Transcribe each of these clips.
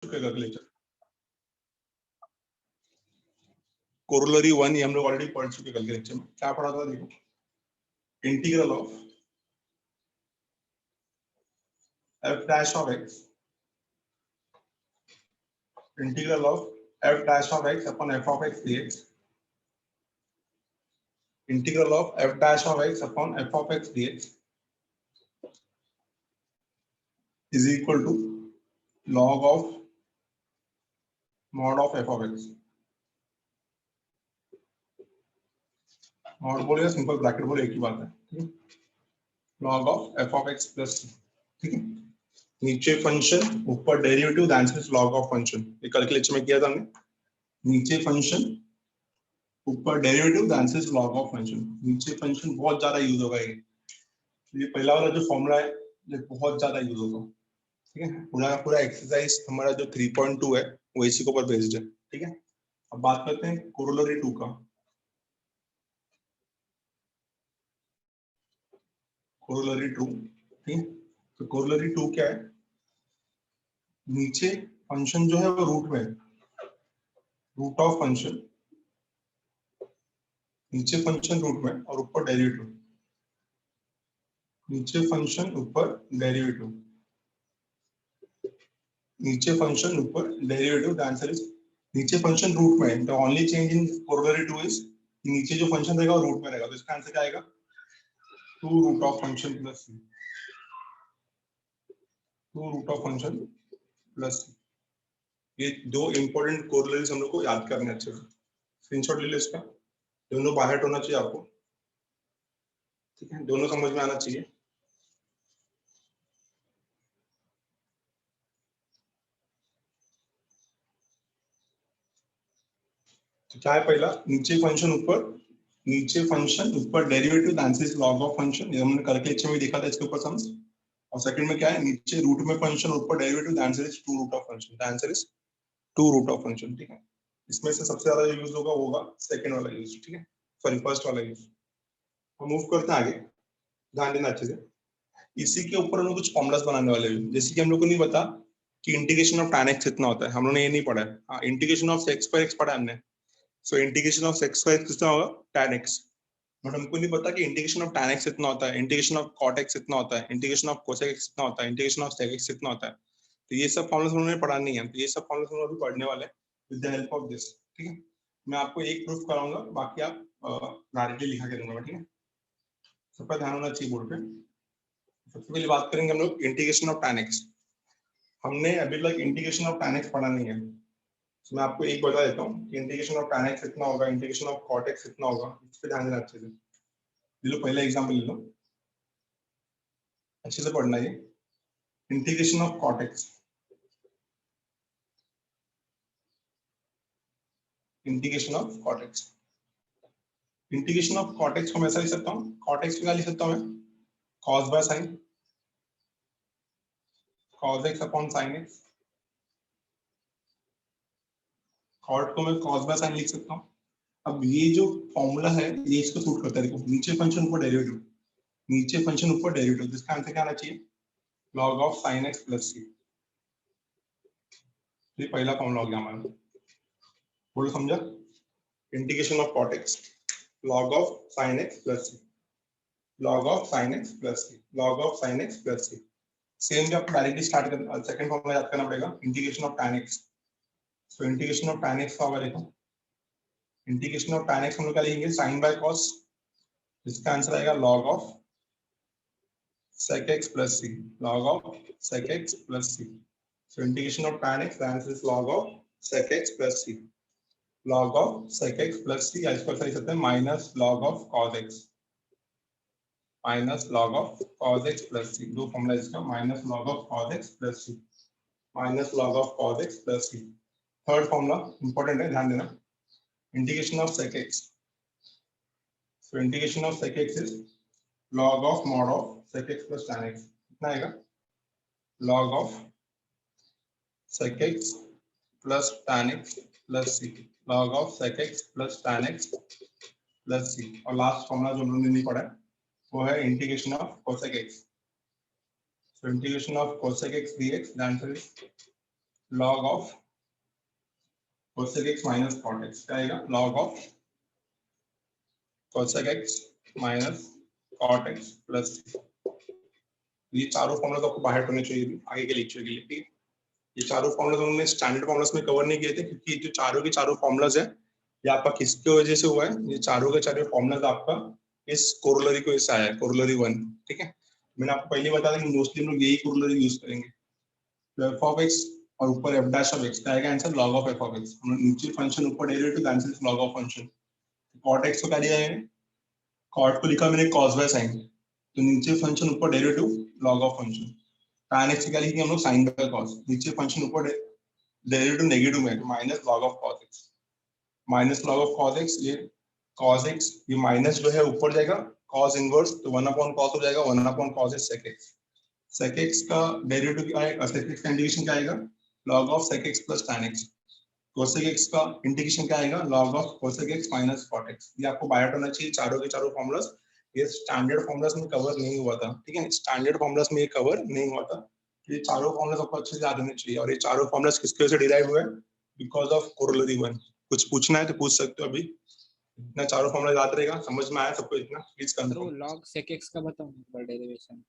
Calculator corollary 1 ये हम लोग ऑलरेडी पढ़ चुके कल के लेक्चर में। क्या पढ़ा था देखो, integral of f dash of x, integral of f dash of x upon f of x dx, integral of f dash of x upon f of x dx is equal to log of mod of f of x। Mod बोले या simple bracket बोले एक ही बात है, ठीक है। Log of F of x plus, ठीक है। नीचे फंक्शन ऊपर derivative, the answer is log of function. ये कल के लेक्चर में किया था हमने। नीचे फंक्शन ऊपर derivative, the answer is log of function. नीचे फंक्शन बहुत ज्यादा यूज होगा ये पहला वाला जो फॉर्मूला है ये बहुत ज्यादा यूज होगा, ठीक है। पूरा पूरा एक्सरसाइज हमारा जो 3.2 है वो इसी के ऊपर बेस्ड है, ठीक है। अब बात करते हैं कोरोलरी 2 का। कोरोलरी 2, ठीक है। तो कोरोलरी 2 क्या है, नीचे फंक्शन जो है वो रूट में, रूट ऑफ फंक्शन, नीचे फंक्शन रूट में और ऊपर डेरिवेटिव, नीचे फंक्शन ऊपर डेरिवेटिव, नीचे फंक्शन ऊपर डेरिवेटिव, द आंसर इज नीचे फंक्शन रूट में। The only change in corollary 2 is नीचे जो फंक्शन रहेगा वो रूट में रहेगा, तो इसका आंसर क्या आएगा, 2 root of function plus 2 root of function plus. ये दो इंपॉर्टेंट कोरोलरीज हम लोग को याद करने अच्छे से, स्क्रीनशॉट ले लो इसका। दोनों बाहर होना चाहिए आपको, ठीक है, दोनों समझ में आना चाहिए। तो क्या है पहला, नीचे फंक्शन ऊपर, नीचे फंक्शन ऊपर derivative, the answer is log of function. ये हमने कल के लेक्चर में देखा था इसके ऊपर सम्स। और सेकंड में क्या है, नीचे रूट में फंक्शन ऊपर derivative, the answer is 2 root of function. The answer is 2 root of function, ठीक है। इसमें से सबसे ज्यादा यूज होगा वो होगा सेकंड वाला यूज, ठीक है, सॉरी फर्स्ट वाला यूज। हम मूव करते हैं आगे, ध्यान देना अच्छे से। इसी के ऊपर हम लोग कुछ फॉर्मुलास बनाने वाले हैं। जैसे कि हम लोग को नहीं पता कि इंटीग्रेशन ऑफ tan x कितना होता है, हम लोगों ने ये नहीं पढ़ा है। हाँ, इंटीग्रेशन ऑफ x पर x पढ़ा है हमने। सो इंटीग्रेशन ऑफ x पर x कितना होगा, tan x। बट हमको नहीं पता कि इंटीग्रेशन ऑफ tan x कितना होता है, इंटीग्रेशन ऑफ cot x कितना होता है, इंटीग्रेशन ऑफ cosec x कितना होता है, इंटीग्रेशन ऑफ sec x कितना होता है। तो ये सब फॉर्मुलास हम लोगों ने पढ़ा नहीं है, तो ये सब फॉर्मुलास हम लोग अभी पढ़ने वाले हैं with the help of this, ठीक है। मैं आपको एक प्रूफ कराऊंगा, बाकी आप डायरेक्टली लिखा के दूंगा, ठीक है। सबका ध्यान होना चाहिए बोर्ड पे। सबसे पहले बात करेंगे हम लोग इंटीग्रेशन ऑफ tan x। हमने अभी तक इंटीग्रेशन ऑफ tan x पढ़ा नहीं है, तो मैं आपको एक बता देता हूँ कि इंटीग्रेशन ऑफ tan x कितना होगा, इंटीग्रेशन ऑफ cot x कितना होगा, इस पे ध्यान देना अच्छे से। ले लो पहला एग्जांपल ले लो, अच्छे से पढ़ना है। Integration of cot x, integration of cot x, integration of cot x को मैं ऐसा लिख सकता हूँ, cot x को क्या लिख सकता हूँ मैं, cos by sin, cos x upon sin x। cot को मैं cos बाय sin लिख सकता हूँ। अब ये जो फॉर्मूला है ये इसको सूट करता है। देखो नीचे फंक्शन ऊपर डेरिवेटिव, नीचे फंक्शन ऊपर डेरिवेटिव, इसका आंसर क्या आना चाहिए, log of sin x plus c। ये पहला फॉर्मूला हो गया हमारा, बोलो समझा। Integration of cot x, log of sin x plus c, log of sin x plus c, log of sin x plus c। Same भी आपको डायरेक्टली स्टार्ट करना, सेकंड फॉर्मूला याद करना पड़ेगा, integration of tan x। So integration of tan x का होगा, देखो integration of tan x हम लोग क्या लिखेंगे, sin बाय cos, इसका आंसर आएगा log of sec x plus c, log of sec x plus c। So integration of tan x, the answer is log of sec x plus c, log of sec x plus c। इसको ऐसा लिख सकते हैं minus log of cos x, minus log of cos x plus c। दो formula इसका, minus log of cos x plus c, minus log of cos x plus c। Third formula important है, ध्यान देना, integration of sec x। So integration of sec x is log of mod of sec x plus tan x। कितना आएगा, log of sec x plus tan x plus c, log of sec x plus tan x plus c। और last formula जो हमने नहीं पढ़ा है वो है integration of cosec x। So integration of cosec x dx, the answer is log of cosec x minus cot x क्या आएगा, log of cosec x minus cot x plus, ये चारों फॉर्मूला आपको बाहर होने चाहिए आगे के लेक्चर के लिए, ठीक है। ये चारों फॉर्मूला उन्होंने स्टैंडर्ड फॉर्मूलास में कवर नहीं किए थे, क्योंकि जो चारों के चारों फॉर्मूलाज है ये आपका किसकी वजह से हुआ है, ये चारों के चारों फॉर्मूलाज आपका इस कोरोलरी को इससे आया है, कोरोलरी 1, ठीक है। मैंने आपको पहले बताया था कि मोस्टली हम लोग यही कोरोलरी यूज करेंगे, तो f ऑफ x और ऊपर f डैश ऑफ x का आएगा आंसर log of f of x, हम लोग नीचे फंक्शन ऊपर डेरिवेटिव का answer log of function, cot x को क्या दिया है, cot को लिखा मैंने cos बाय sin, तो नीचे फंक्शन ऊपर derivative log of function, tan x क्या लिखी हम लोग sin बाय cos, नीचे फंक्शन ऊपर डेरिवेटिव नेगेटिव में minus log of cos x, minus log of cos x, ये cos x, ये माइनस जो है ऊपर जाएगा cos इनवर्स, तो 1 अपॉन cos हो जाएगा, 1 अपॉन cos है sec x, sec x का डेरिवेटिव क्या आएगा, sec x का इंटीग्रेशन क्या आएगा, log of sec x plus tan x, cosec x का इंटीग्रेशन क्या आएगा, log of cosec x minus cot x, ये आपको बायट होना चाहिए चारों के चारों फॉर्मूलास, ये स्टैंडर्ड फॉर्मूलास में कवर नहीं हुआ था, ठीक है, स्टैंडर्ड फॉर्मूलास में ये कवर नहीं हुआ था, ये चारों फॉर्मूलास आपको अच्छे से याद होने चाहिए, और ये चारों फॉर्मूलास किसके वजह से डिराइव हुए, बिकॉज ऑफ कोरोलरी 1, कुछ पूछना है तो पूछ सकते हो अभी, इतना चारों फॉर्मूला याद रहेगा, समझ में आया सबको इतना, please confirm. log sec x का बताओ एक बार डेरिवेशन।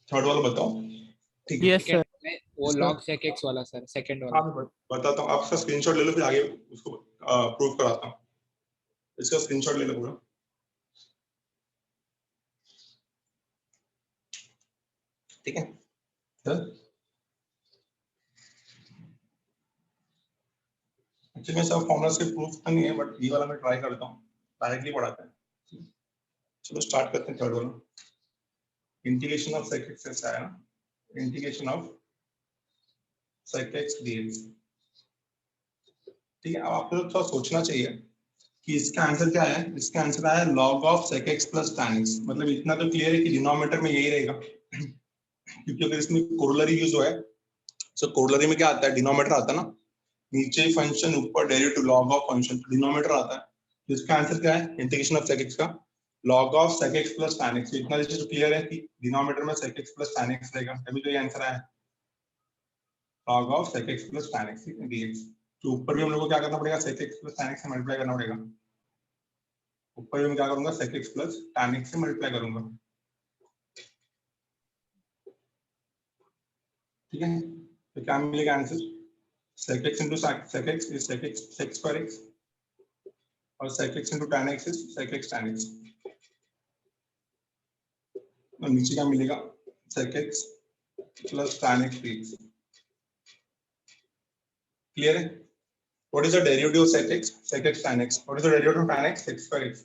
थर्ड वाला बताओ, ठीक है। Yes sir. वो इसका- log sec x वाला सर, सेकंड हाँ वाला। मैं बताता हूँ, आप इसका स्क्रीनशॉट ले लो, फिर आगे उसको प्रूव कराता हूँ, इसका स्क्रीनशॉट ले लो पूरा, ठीक है सर। एक्चुअली मैं सब फॉर्मूला से प्रूफ तो नहीं है, बट ये वाला मैं ट्राई करता हूँ, डायरेक्टली पढ़ाते हैं। चलो स्टार्ट करते हैं थर्ड वाला, इंटीग्रेशन ऑफ sec x से आया ना, integration of sec x dx, ठीक है। अब आपको थोड़ा सोचना चाहिए कि इसका आंसर क्या है, इसका आंसर आया log of sec x plus tan x, मतलब इतना तो क्लियर है कि डिनोमिनेटर में यही रहेगा, क्योंकि अगर इसमें कोरोलरी यूज हुआ है, तो कोरोलरी में क्या आता है, डिनोमिनेटर आता है ना, नीचे फंक्शन ऊपर derivative log of function, denominator आता है, तो इसका आंसर क्या है, इंटीग्रेशन ऑफ sec x का log of sec x plus tan x, इतना तो क्लियर है कि डिनोमिनेटर में sec x plus tan x रहेगा, तभी तो ये आंसर आया log of sec x plus tan x dx, तो ऊपर भी हम लोग को क्या करना पड़ेगा, sec x plus tan x से मल्टीप्लाई करना पड़ेगा, ऊपर भी मैं क्या करूंगा, sec x plus tan x से मल्टीप्लाई करूंगा, ठीक है। तो क्या मिलेगा answer, sec x into sec x is sec x sec square x, और sec x into tan x is sec x tan x, और नीचे क्या मिलेगा, sec x plus tan x dx, clear है। What is the derivative of sec x? Sec x tan x. What is the derivative of tan x? Sec square x.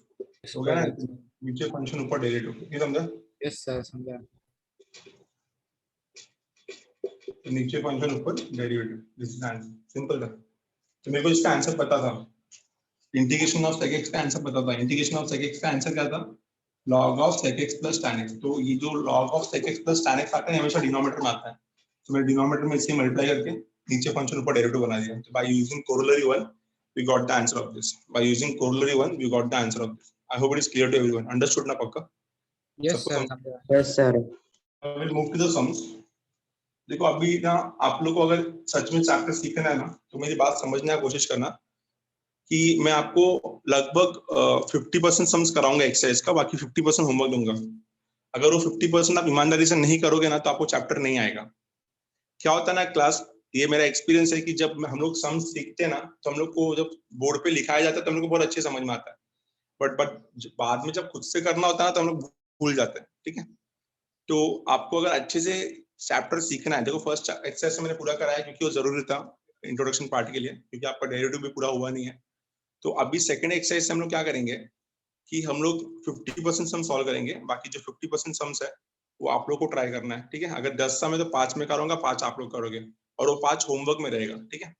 हो गया ना, नीचे function ऊपर डेरिवेटिव, ये समझा, यस सर समझा। तो नीचे फंक्शन ऊपर derivative, this is answer, simple था। तो मेरे को इसका आंसर पता था, इंटीग्रेशन ऑफ sec x का आंसर पता था, इंटीग्रेशन ऑफ sec x का आंसर क्या था, log of sec x plus tan x, तो ये जो log of sec x plus tan x आता है हमेशा डिनोमिनेटर में आता है, तो मैं डिनोमिनेटर में इसे मल्टीप्लाई करके नीचे फंक्शन ऊपर डेरिवेटिव बना दिया, तो by using corollary 1 we got the answer of this, by using corollary 1 we got the answer of this. I hope it is clear to everyone, understood ना पक्का, यस सबको सर समझ। समझा। Yes sir. I will move to the sums। देखो अभी ना आप लोग को अगर सच में चैप्टर सीखना है ना, तो मेरी बात समझने की कोशिश करना कि मैं आपको लगभग 50% सम्स कराऊंगा एक्सरसाइज का, बाकी 50% होमवर्क दूंगा। अगर वो 50% आप ईमानदारी से नहीं करोगे ना, तो आपको चैप्टर नहीं आएगा। क्या होता है ना क्लास, ये मेरा एक्सपीरियंस है कि जब हम लोग सम्स सीखते हैं ना, तो हम लोग को जब बोर्ड पे लिखाया जाता है तो हम लोग को बहुत अच्छे समझ में आता है, बट बाद में जब खुद से करना होता है ना, तो हम लोग भूल जाते हैं, ठीक है। तो आपको अगर अच्छे से चैप्टर सीखना है, देखो फर्स्ट एक्सरसाइज मैंने पूरा कराया क्योंकि वो जरूरी था इंट्रोडक्शन पार्ट के लिए, क्योंकि आपका डेरिवेटिव भी पूरा हुआ नहीं है। तो अभी सेकंड एक्सरसाइज से हम लोग क्या करेंगे कि हम लोग 50% सम सॉल्व करेंगे, बाकी जो 50% सम्स है वो आप लोग को ट्राई करना है, ठीक है। अगर 10 सम है तो 5 में करूंगा, 5 आप लोग करोगे, और वो 5 होमवर्क में रहेगा, ठीक है।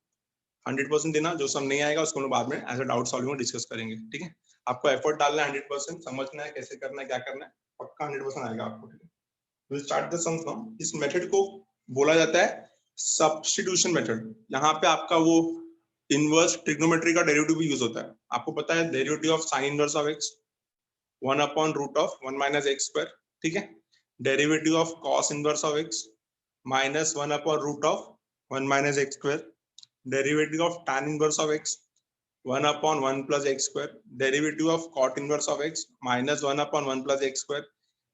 100% देना, जो सम नहीं आएगा उसको हम लोग बाद में एज अ डाउट सॉल्विंग में डिस्कस करेंगे, ठीक है। आपको एफर्ट डालना है, 100% समझना है कैसे करना है, क्या करना है, पक्का 100% आएगा आपको, ठीक है। Will start the sums now. इस मेथड को बोला जाता है सब्स्टिट्यूशन मेथड। यहाँ पे आपका वो इनवर्स ट्रिग्नोमेट्री का डेरिवेटिव भी यूज होता है। आपको पता है derivative of sine inverse of x 1 upon root of 1 minus x square, ठीक है। Derivative of cos inverse of x minus 1 upon root of 1 minus x square, derivative of tan inverse of x 1/1 plus x square, derivative of cot inverse of x minus 1/1 plus x square,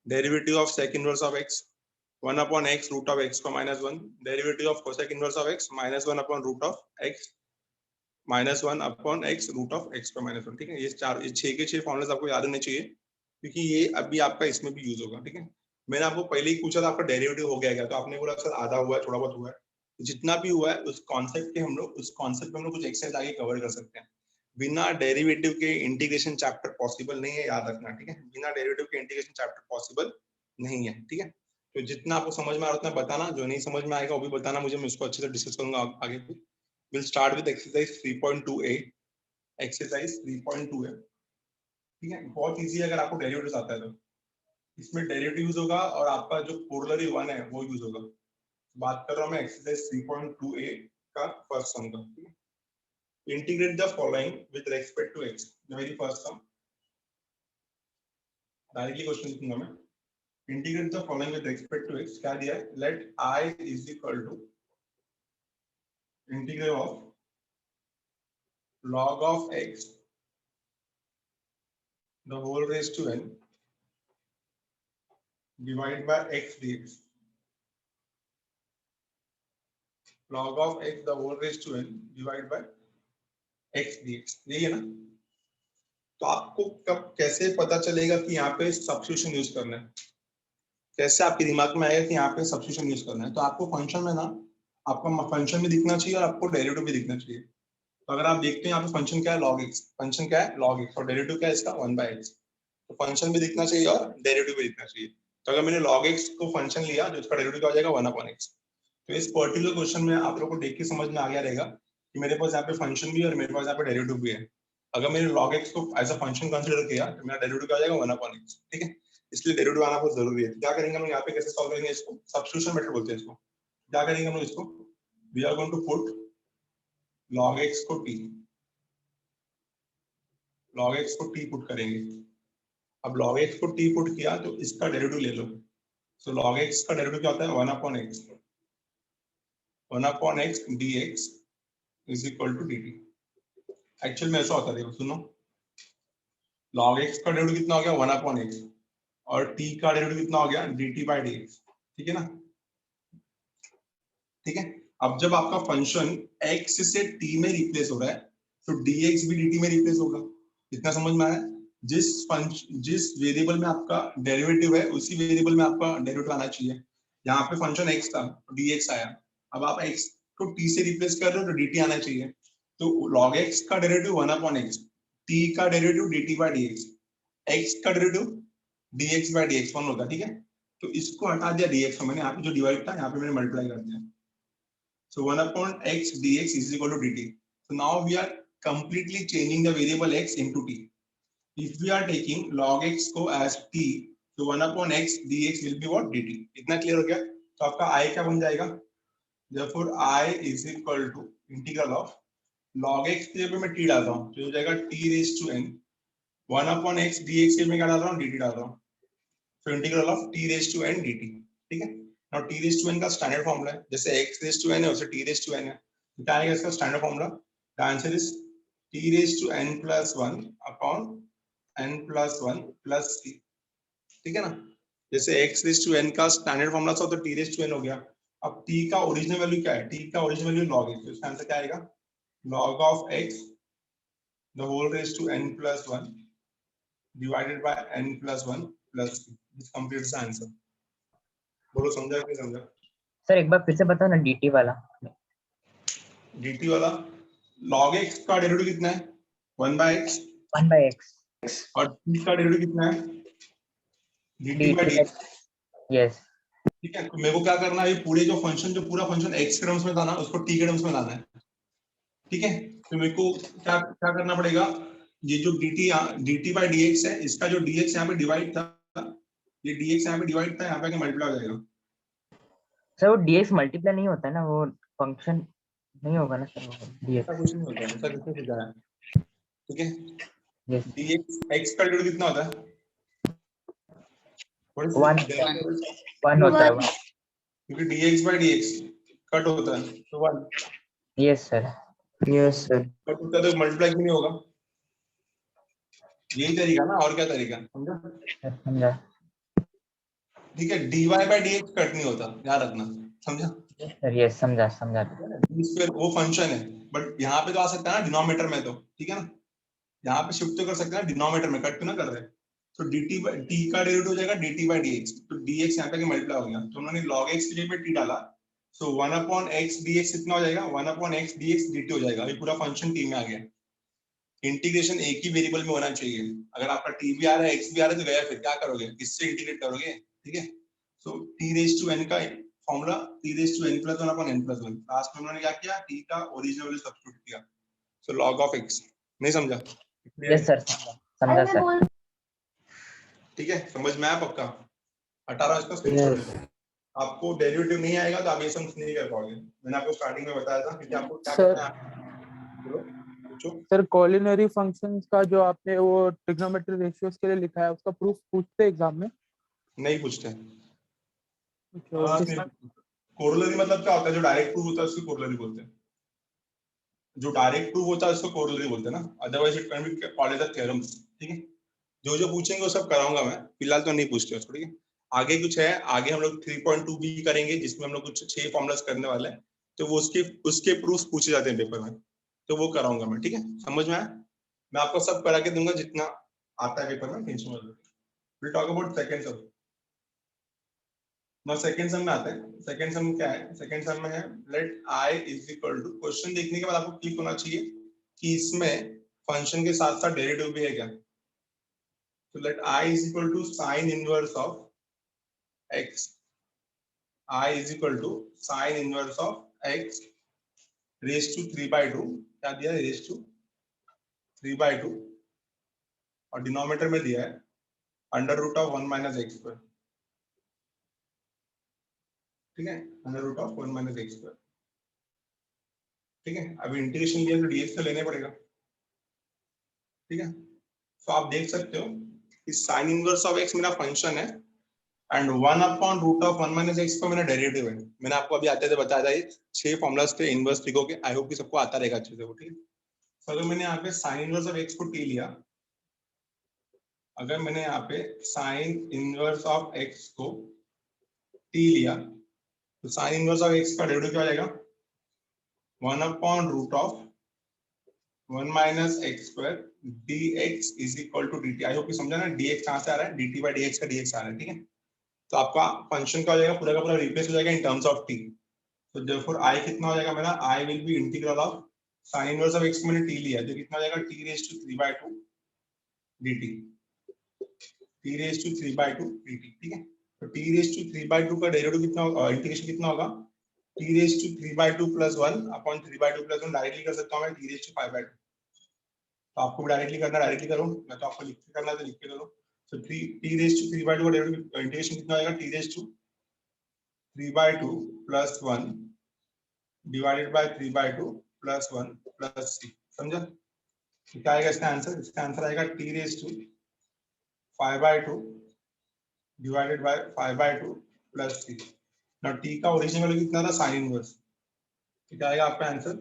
derivative of sec inverse of x 1/x root of x square minus 1, derivative of cosec inverse of x minus 1/root of x minus 1/x root of x square minus 1। ठीक है, ये चार, ये 6 के 6 formulas आपको याद होने चाहिए, क्योंकि ये अभी आपका इसमें भी यूज होगा। ठीक है, मैंने आपको पहले ही पूछा था आपका डेरिवेटिव हो गया क्या, तो आपने बोला सर आधा हुआ है, थोड़ा बहुत हुआ है। जितना भी हुआ है उस कॉन्सेप्ट पे हम लोग कुछ एक्सरसाइज आगे कवर कर सकते हैं। बिना डेरिवेटिव के इंटीग्रेशन चैप्टर पॉसिबल नहीं है, याद रखना। ठीक है, बिना डेरिवेटिव के इंटीग्रेशन चैप्टर पॉसिबल नहीं है। ठीक है, तो जितना आपको समझ में आ रहा है उतना बताना, जो नहीं समझ में आएगा वो भी बताना मुझे, मैं उसको अच्छे से डिस्कस करूंगा आगे भी। Will start with exercise 3.2a। Exercise 3.2 है, ठीक है, बहुत इजी है अगर आपको डेरिवेटिव्स आता है तो। इसमें डेरिवेटिव यूज होगा और आपका जो कोरोलरी 1 है वो यूज होगा। बात कर रहा हूं मैं एक्सरसाइज 3.2a का फर्स्ट सम का। ठीक है, integrate the following with respect to x, the very first sum। Directly question लिखूंगा मैं। integrate the following with respect to x, क्या दिया है, let I is equal to integral of log of x the whole raised to n divided by x dx, log of x the whole raised to n divided by x dx, यही है ना। तो आपको कब कैसे पता चलेगा कि यहाँ पे सब्स्टिट्यूशन यूज करना है, कैसे आपके दिमाग में आएगा कि यहाँ पे सब्स्टिट्यूशन यूज करना है, तो आपको फंक्शन में ना, आपका फंक्शन भी दिखना चाहिए और आपको डेरिवेटिव भी दिखना चाहिए। तो अगर आप देखते हैं यहाँ पे फंक्शन क्या है, log x, फंक्शन क्या है log x, और डेरिवेटिव क्या है इसका 1/x, तो फंक्शन भी दिखना चाहिए और डेरिवेटिव भी दिखना चाहिए। तो अगर मैंने log x को फंक्शन लिया, जो इसका डेरिवेटिव आ जाएगा 1/x। तो इस पर्टिकुलर क्वेश्चन में आप लोग को देख के समझ में आ गया रहेगा कि मेरे पास यहाँ पे फंक्शन भी है और मेरे पास यहाँ पे डेरिवेटिव भी है। अगर मैंने log x को एज अ फंक्शन कंसीडर किया तो मेरा डेरिवेटिव क्या आ जाएगा 1/x। ठीक है, इसलिए डेरिवेटिव आना बहुत जरूरी है। क्या करेंगे हम यहाँ पे, कैसे सॉल्व करेंगे इसको, सब्स्टिट्यूशन मेथड बोलते हैं इसको। क्या करेंगे हम इसको, we are going to put log x को t, log x को t पुट करेंगे। अब log x को t पुट किया तो इसका डेरिवेटिव ले लो। सो log x का डेरिवेटिव क्या होता है 1/x, 1/x dx is equal to dt। Actual में ऐसा होता है, देखो सुनो, log x का डेरिवेटिव कितना हो गया 1/x और t का डेरिवेटिव कितना हो गया dt/dx। ठीक है ना, ठीक है। अब जब आपका फंक्शन x से t में रिप्लेस हो रहा है तो dx भी dt में रिप्लेस होगा। इतना समझ में आया, जिस वेरिएबल में आपका डेरिवेटिव है उसी वेरिएबल में आपका डेरिवेटिव आना चाहिए। यहाँ पे फंक्शन x था तो dx आया, अब आप x को t से रिप्लेस कर रहे हो तो dt आना चाहिए। तो log x का डेरिवेटिव 1/x, t का डेरिवेटिव dt/dx, x का डेरिवेटिव dx/dx 1 होगा। ठीक है, तो इसको हटा दिया dx, मैंने यहाँ पे जो डिवाइड था यहाँ पे मैंने मल्टीप्लाई कर दिया। So 1/x dx is equal to dt. So now we are completely changing the variable x into t. If we are taking log x को as t, so 1/x dx will be what, dt। इतना clear हो गया। तो आपका i क्या बन जाएगा, therefore i is equal to integral of log x के जगह मैं t डालता हूँ तो हो जाएगा t raised to n, 1/x dx के मैं क्या डाल रहा हूँ dt डाल रहा हूँ, so integral of t raised to n dt। ठीक है, now t raised to n का स्टैंडर्ड फॉर्मूला है, जैसे x raised to n है वैसे t raised to n है। क्या आएगा इसका standard formula, the answer is t raised to n plus 1 upon n plus 1 plus t। ठीक है ना, जैसे x raised to n का स्टैंडर्ड फॉर्मूला था तो t raised to n हो गया। अब t का ओरिजिनल वैल्यू क्या है, t का ओरिजिनल वैल्यू log x, तो इसका आंसर क्या आएगा, log of x the whole raised to n plus 1 divided by n plus 1 plus t। This completes the answer। बोलो समझा कि नहीं समझा? सर एक बार फिर से बताओ ना dt वाला। dt वाला log x का डेरिवेटिव कितना है 1/x 1/x और t का डेरिवेटिव कितना है dt/dx। यस। ठीक है, तो मेरे को क्या करना है, ये पूरे जो पूरा फंक्शन x के टर्म्स में था ना उसको t के टर्म्स में लाना है। ठीक है, तो मेरे को क्या क्या करना पड़ेगा, ये जो dt/dx है इसका जो dx यहाँ पे डिवाइड था, ये dx यहाँ पे डिवाइड था, यहाँ पे मल्टीप्लाई हो जाएगा। सर वो dx मल्टीप्लाई नहीं होता है ना, वो फंक्शन नहीं होगा ना सर, वो dx। ऐसा कुछ नहीं होता है, ऐसा किसने सिखाया? ठीक है, यस। dx x का डेरिवेटिव कितना होता है, 1 होता है, क्योंकि dx/dx कट होता है तो 1। Yes sir. Yes sir. But उसका तो मल्टीप्लाई भी नहीं होगा। यही तरीका ना, और क्या तरीका, समझा? समझा ठीक है, dy बाय dx कट नहीं होता, याद रखना, समझा? सर। यस समझा समझा। डी स्क्वायर वो फंक्शन है, बट यहाँ पे तो आ सकता है ना डिनोमिनेटर में, तो ठीक है ना, यहाँ पे शिफ्ट तो कर सकते हैं डिनोमिनेटर में, कट तो ना कर रहे। तो dt बाय t का डेरिवेटिव हो जाएगा dt बाय dx, तो dx यहाँ पे मल्टीप्लाई हो गया, तो उन्होंने log x के लिए पे t डाला, सो 1 अपॉन x dx कितना हो जाएगा, 1 अपॉन x dx dt हो जाएगा। अभी पूरा फंक्शन t में आ गया। इंटीग्रेशन एक ही वेरिएबल में होना चाहिए। अगर आपका t भी आ रहा है x भी आ रहा है तो गया, फिर क्या करोगे, किससे इंटीग्रेट करोगे, ठीक है? So t raise to n का formula t raise to n plus 1 upon n plus 1, last में उन्होंने क्या किया, t का ओरिजिनल वैल्यू सब्स्टिट्यूट किया, सो log ऑफ x। नहीं समझा? यस सर समझा सर। ठीक है, समझ में आया पक्का? 18 इसका स्क्रीनशॉट ले लो। आपको डेरिवेटिव नहीं आएगा तो आप ये सब नहीं कर पाओगे। मैंने आपको स्टार्टिंग में बताया था कि आपको क्या करना है। बोलो, पूछो। सर कॉलिनरी फंक्शंस का जो आपने वो ट्रिग्नोमेट्री रेशियोज के लिए लिखा है उसका प्रूफ पूछते एग्जाम में? नहीं पूछते। किस- कोरोलरी मतलब क्या होता है, जो डायरेक्ट प्रूफ होता है उसको कोरोलरी बोलते हैं। जो डायरेक्ट प्रूफ होता है उसको कोरोलरी बोलते हैं ना, otherwise it can be called as a theorem. ठीक है, जो जो पूछेंगे वो सब कराऊंगा मैं, फिलहाल तो नहीं पूछते उसको। ठीक है, आगे कुछ है, आगे हम लोग 3.2 भी करेंगे जिसमें हम लोग कुछ 6 फॉर्मुलास करने वाले हैं, तो वो उसके उसके प्रूफ पूछे जाते हैं पेपर में, तो वो कराऊंगा मैं। ठीक है, समझ में आया? मैं आपको सब करा के दूंगा जितना आता है पेपर में, टेंशन मत लो। Will talk about second sum. Now second sum में आते हैं। सेकंड सम क्या है? सेकंड सम में है let i is equal to, question देखने के बाद आपको क्लिक होना चाहिए कि इसमें फंक्शन के साथ साथ डेरिवेटिव भी है क्या। तो late i is equal to sin inverse of x, i is equal to sin inverse of x raised to 3/2, क्या दिया है, raised to 3/2, और डिनोमिनेटर में दिया है under root of 1 minus x square. ठीक है, under root of 1 minus x square. ठीक है, अभी इंटीग्रेशन लिया तो dx तो लेने पड़ेगा। ठीक है, तो आप देख सकते हो कि sin इनवर्स ऑफ x मेरा फंक्शन है and 1 upon root of 1 minus x का मेरा डेरिवेटिव है। मैंने आपको अभी आते थे बताया था, ये 6 फॉर्मुलास थे इनवर्स ट्रिको के, आई होप कि सबको आता रहेगा अच्छे से वो। ठीक है, तो अगर मैंने यहाँ पे साइन इनवर्स ऑफ एक्स को t लिया, अगर मैंने यहाँ पे साइन इनवर्स ऑफ एक्स को t लिया, तो साइन इनवर्स ऑफ एक्स का डेरिवेटिव क्या हो जाएगा, 1 upon root of 1 minus x square dx is equal to dt। I hope कि समझा ना, dx कहाँ से आ रहा है, dt बाय dx का dx आ रहा है। ठीक है, तो आपका फंक्शन क्या हो जाएगा, पूरा का पूरा रिप्लेस हो जाएगा इन टर्म्स ऑफ t। तो देयरफॉर i कितना हो जाएगा मेरा, i will be integral of sin inverse of x को मैंने t लिया, तो कितना हो जाएगा, t raise to 3/2 dt, t raise to 3/2 dt। ठीक है, तो t रेज़ टू 3/2 का डेरिवेटिव कितना होगा, इंटीग्रेशन कितना होगा, t raise to 3/2 plus 1 upon 3/2 plus 1, directly कर सकता हूं मैं, t रेज़ टू 5/2। तो आपको भी डायरेक्टली करना, डायरेक्टली करो, मैं तो आपको लिख के करना है तो लिख के करो। तो 3 t रेज़ टू 3/2 का डेरिवेटिव इंटीग्रेशन कितना आएगा, t raise to 3/2 plus 1 divided by 3/2 plus 1 plus c। समझा? तो क्या आएगा इसका आंसर, इसका आंसर आएगा t raise to 5/2 divided by 5/2 plus c। Now t का ओरिजिनल वैल्यू कितना था, sin इनवर्स, तो क्या आएगा आपका answer,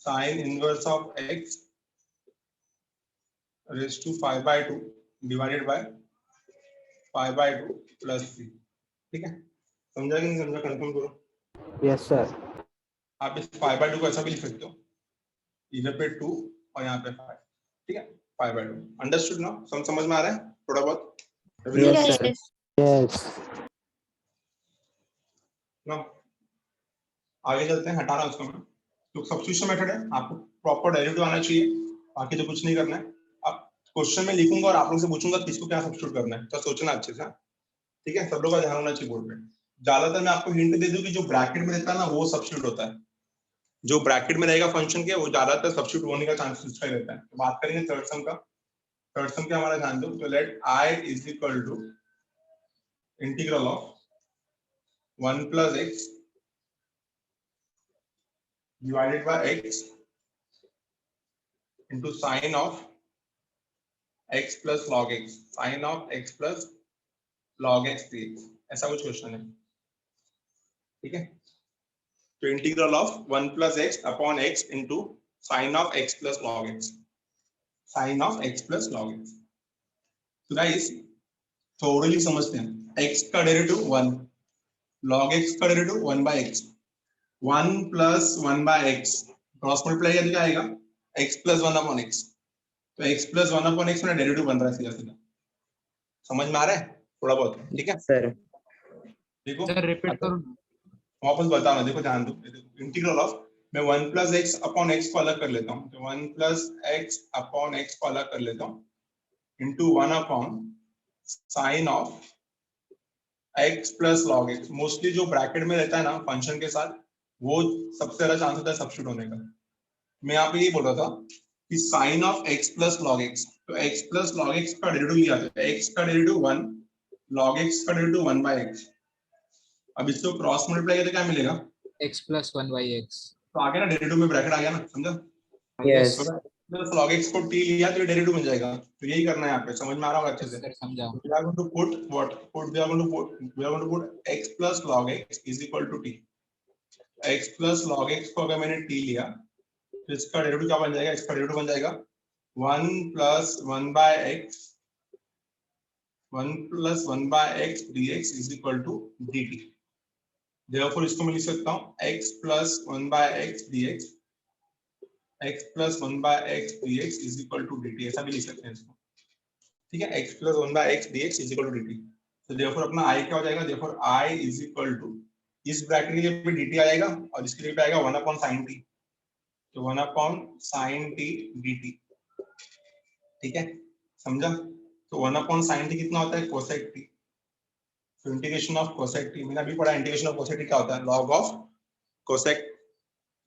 sin inverse of x raise to 5/2 divided by 5/2 plus c। ठीक है, समझा कि नहीं समझा, कंफर्म करो। Yes sir. आप इस 5/2 को ऐसा भी लिख सकते हो, इधर पे 2 और यहाँ पे 5। ठीक है, 5/2 अंडरस्टूड ना, समझ में आ रहा है थोड़ा बहुत? Yes sir. यस ना आगे चलते हैं, हटा रहा हूं उसको मैं। तो सब्स्टिट्यूशन मेथड है, आपको प्रॉपर डेरिवेटिव आना चाहिए, बाकी तो कुछ नहीं करना है। अब क्वेश्चन में लिखूंगा और आप लोग से पूछूंगा किसको क्या सब्स्टिट्यूट करना है, तो सोचना अच्छे से। ठीक है, सब लोग का ध्यान होना चाहिए बोर्ड पे। ज्यादातर मैं आपको हिंट दे दूं कि जो ब्रैकेट में रहता है ना वो सब्स्टिट्यूट होता है, जो ब्रैकेट में रहेगा फंक्शन के वो ज्यादातर सब्स्टिट्यूट होने का चांस उसका ही रहता है। तो बात करेंगे थर्ड सम का। थर्ड सम के हमारा ध्यान दो, तो late i is equal to integral of 1 plus x divided by x into sin of x plus log x, sin of x plus log x dx, ऐसा कुछ क्वेश्चन है। ठीक है, तो integral of 1 plus x upon x into sin of x plus log x, sin of x plus log x. तो guys थोड़ी समझते हैं, x का डेरिवेटिव 1, log x का derivative 1 by x, 1 plus 1 by x cross multiply करके आएगा x plus 1 upon x, तो x plus 1 upon x में डेरिवेटिव बन रहा है सीधा सीधा। समझ में आ रहा है थोड़ा बहुत? ठीक है सर देखो सर रिपीट करो ना। वापस बताना, देखो ध्यान दो, इंटीग्रल ऑफ मैं 1 plus x upon x को अलग कर लेता हूँ, तो 1 plus x upon x को अलग कर लेता हूँ into 1 upon sin of x plus log x। Mostly जो ब्रैकेट में रहता है ना फंक्शन के साथ, वो सबसे ज्यादा चांस होता है सब्स्टिट्यूट होने का। मैं यहाँ पे यही बोल रहा था कि sin of x plus log x, तो x plus log x का डेरिवेटिव लिया जाता है, x का डेरिवेटिव 1, log x का डेरिवेटिव 1 by x। अब इसको क्रॉस मल्टीप्लाई करके क्या मिलेगा, x plus 1 by x। तो आ गया ना डेरिवेटिव में ब्रैकेट आ गया ना, समझा? यस प्लस log x को t लिया तो डेरिवेटिव मिल जाएगा, तो यही करना है यहाँ पे, समझ में आ रहा होगा अच्छे से? सर समझा। We are going to put what? We are going to put x plus log x is equal to t. x plus log x को अगर मैंने t लिया तो इसका डेरिवेटिव क्या बन जाएगा, इसका डेरिवेटिव बन जाएगा 1 plus 1 by x, 1 plus 1 by x dx is equal to dt। Therefore इसको मैं लिख सकता हूँ x plus 1 by x dx, x plus 1 by x dx is equal to dt, ऐसा भी लिख सकते हैं इसको, ठीक है? x plus 1 by x dx is equal to dt। तो therefore अपना I क्या हो जाएगा, therefore I is equal to, इस ब्रैकेट के लिए भी dt आएगा और इसके लिए भी आएगा 1 upon sin t, तो 1 upon sin t dt, ठीक है? समझा? तो 1 upon sin t कितना होता है, cosec t। तो इंटीग्रेशन ऑफ cosec t, मैंने अभी पढ़ा इंटीग्रेशन ऑफ cosec t क्या होता है, log of cosec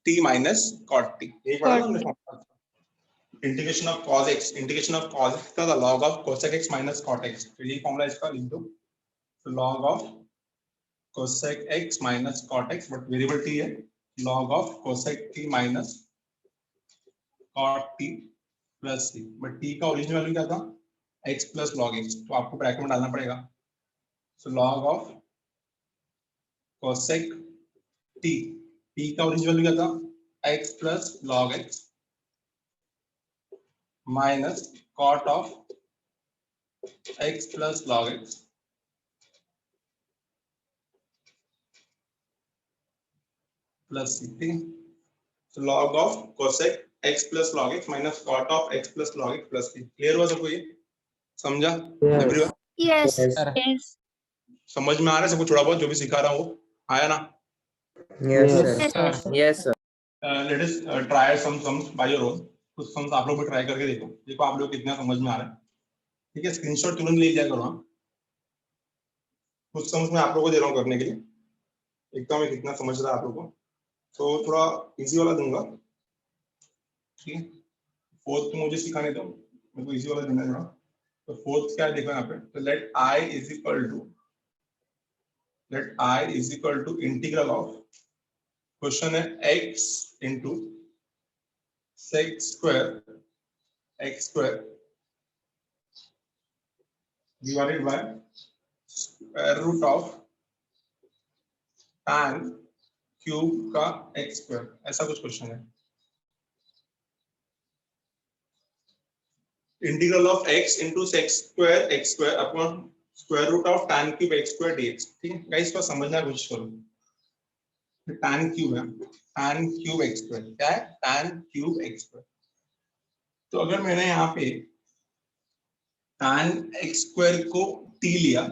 t minus cot t, यही पढ़ा ना हमने। Integration of cos x, integration of cos x का log of cosec x minus cot x, तो यही फॉर्मूला इसका लिख दो, तो log of cosec x minus cot x, but variable t है, log of cosec t minus cot t plus c, but t का original value क्या था, x plus log x, तो आपको ब्रैकेट में डालना पड़ेगा, so log of cosec t, t का ओरिजिनल वैल्यू क्या था, x plus log x minus cot of x plus log x plus c, ठीक है? So log of cosec x plus log x minus cot of x plus log x plus c, clear हुआ सबको? ये समझा everyone? Yes. Sir Yes. समझ में आ रहा है सबको? थोड़ा बहुत जो भी सिखा रहा हूँ वो आया ना? Yes Yes, sir sir. Yes sir let us try some sums by your own, कुछ सम्स आप लोग भी ट्राई करके देखो, देखो आप लोग कितना समझ में आ रहा है, ठीक है? स्क्रीनशॉट तुरंत ले लिया करो। हाँ, कुछ सम्स मैं आप लोगों को दे रहा हूँ करने के लिए, देखता हूँ मैं कितना समझ रहा है आप लोगों को, तो थोड़ा इजी वाला दूंगा, ठीक है? फोर्थ तो मुझे सिखाने दो, मेरे को इजी वाला देना है थोड़ा। तो फोर्थ क्या है देखो यहाँ पे, तो late I is equal to integral of, question है x into sec square x square divided by square root of tan cube का एक्स स्क्वायर, ऐसा कुछ क्वेश्चन है। Integral of x into sec square x square upon square root of tan cube x square dx, ठीक है guys? इसको समझने की कोशिश करो, tan क्यूब है, tan क्यूब एक्स स्क्वायर क्या है, tan क्यूब एक्स स्क्वायर। तो अगर मैंने यहाँ पे tan एक्स स्क्वायर को t लिया,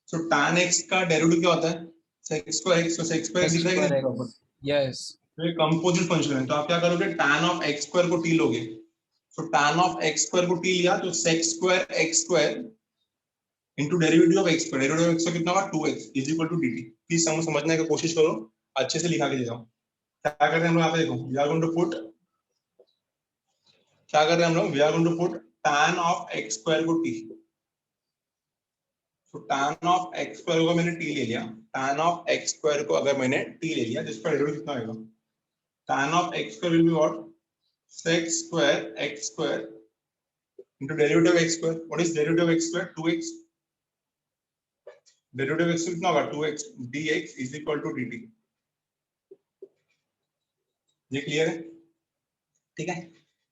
तो tan x का डेरिवेटिव क्या होता है, sec स्क्वायर x, तो sec स्क्वायर दिख रहा है कि यस तो ये कंपोजिट फंक्शन है, तो आप क्या करोगे, tan ऑफ x स्क्वायर को t लोगे, तो tan ऑफ x स्क्वायर को t लिया तो sec square x square into derivative of x square, derivative of x कितना होगा 2x is equal to dt। Please समझने की कोशिश करो, अच्छे से लिखा के दे रहा हूं। क्या कर रहे हैं हम लोग यहाँ पे, देखो we are going to put, क्या कर रहे हैं हम लोग, we are going to put tan of x square को t, तो tan ऑफ x स्क्वायर को मैंने t ले लिया, tan ऑफ x स्क्वायर को अगर मैंने t ले लिया जिसका डेरिवेटिव कितना होगा, tan of x square will be what, sec square x square into derivative of x square, what is derivative of x square, 2x, derivative of x कितना होगा 2x, dx is equal to dt, ये clear है? ठीक है,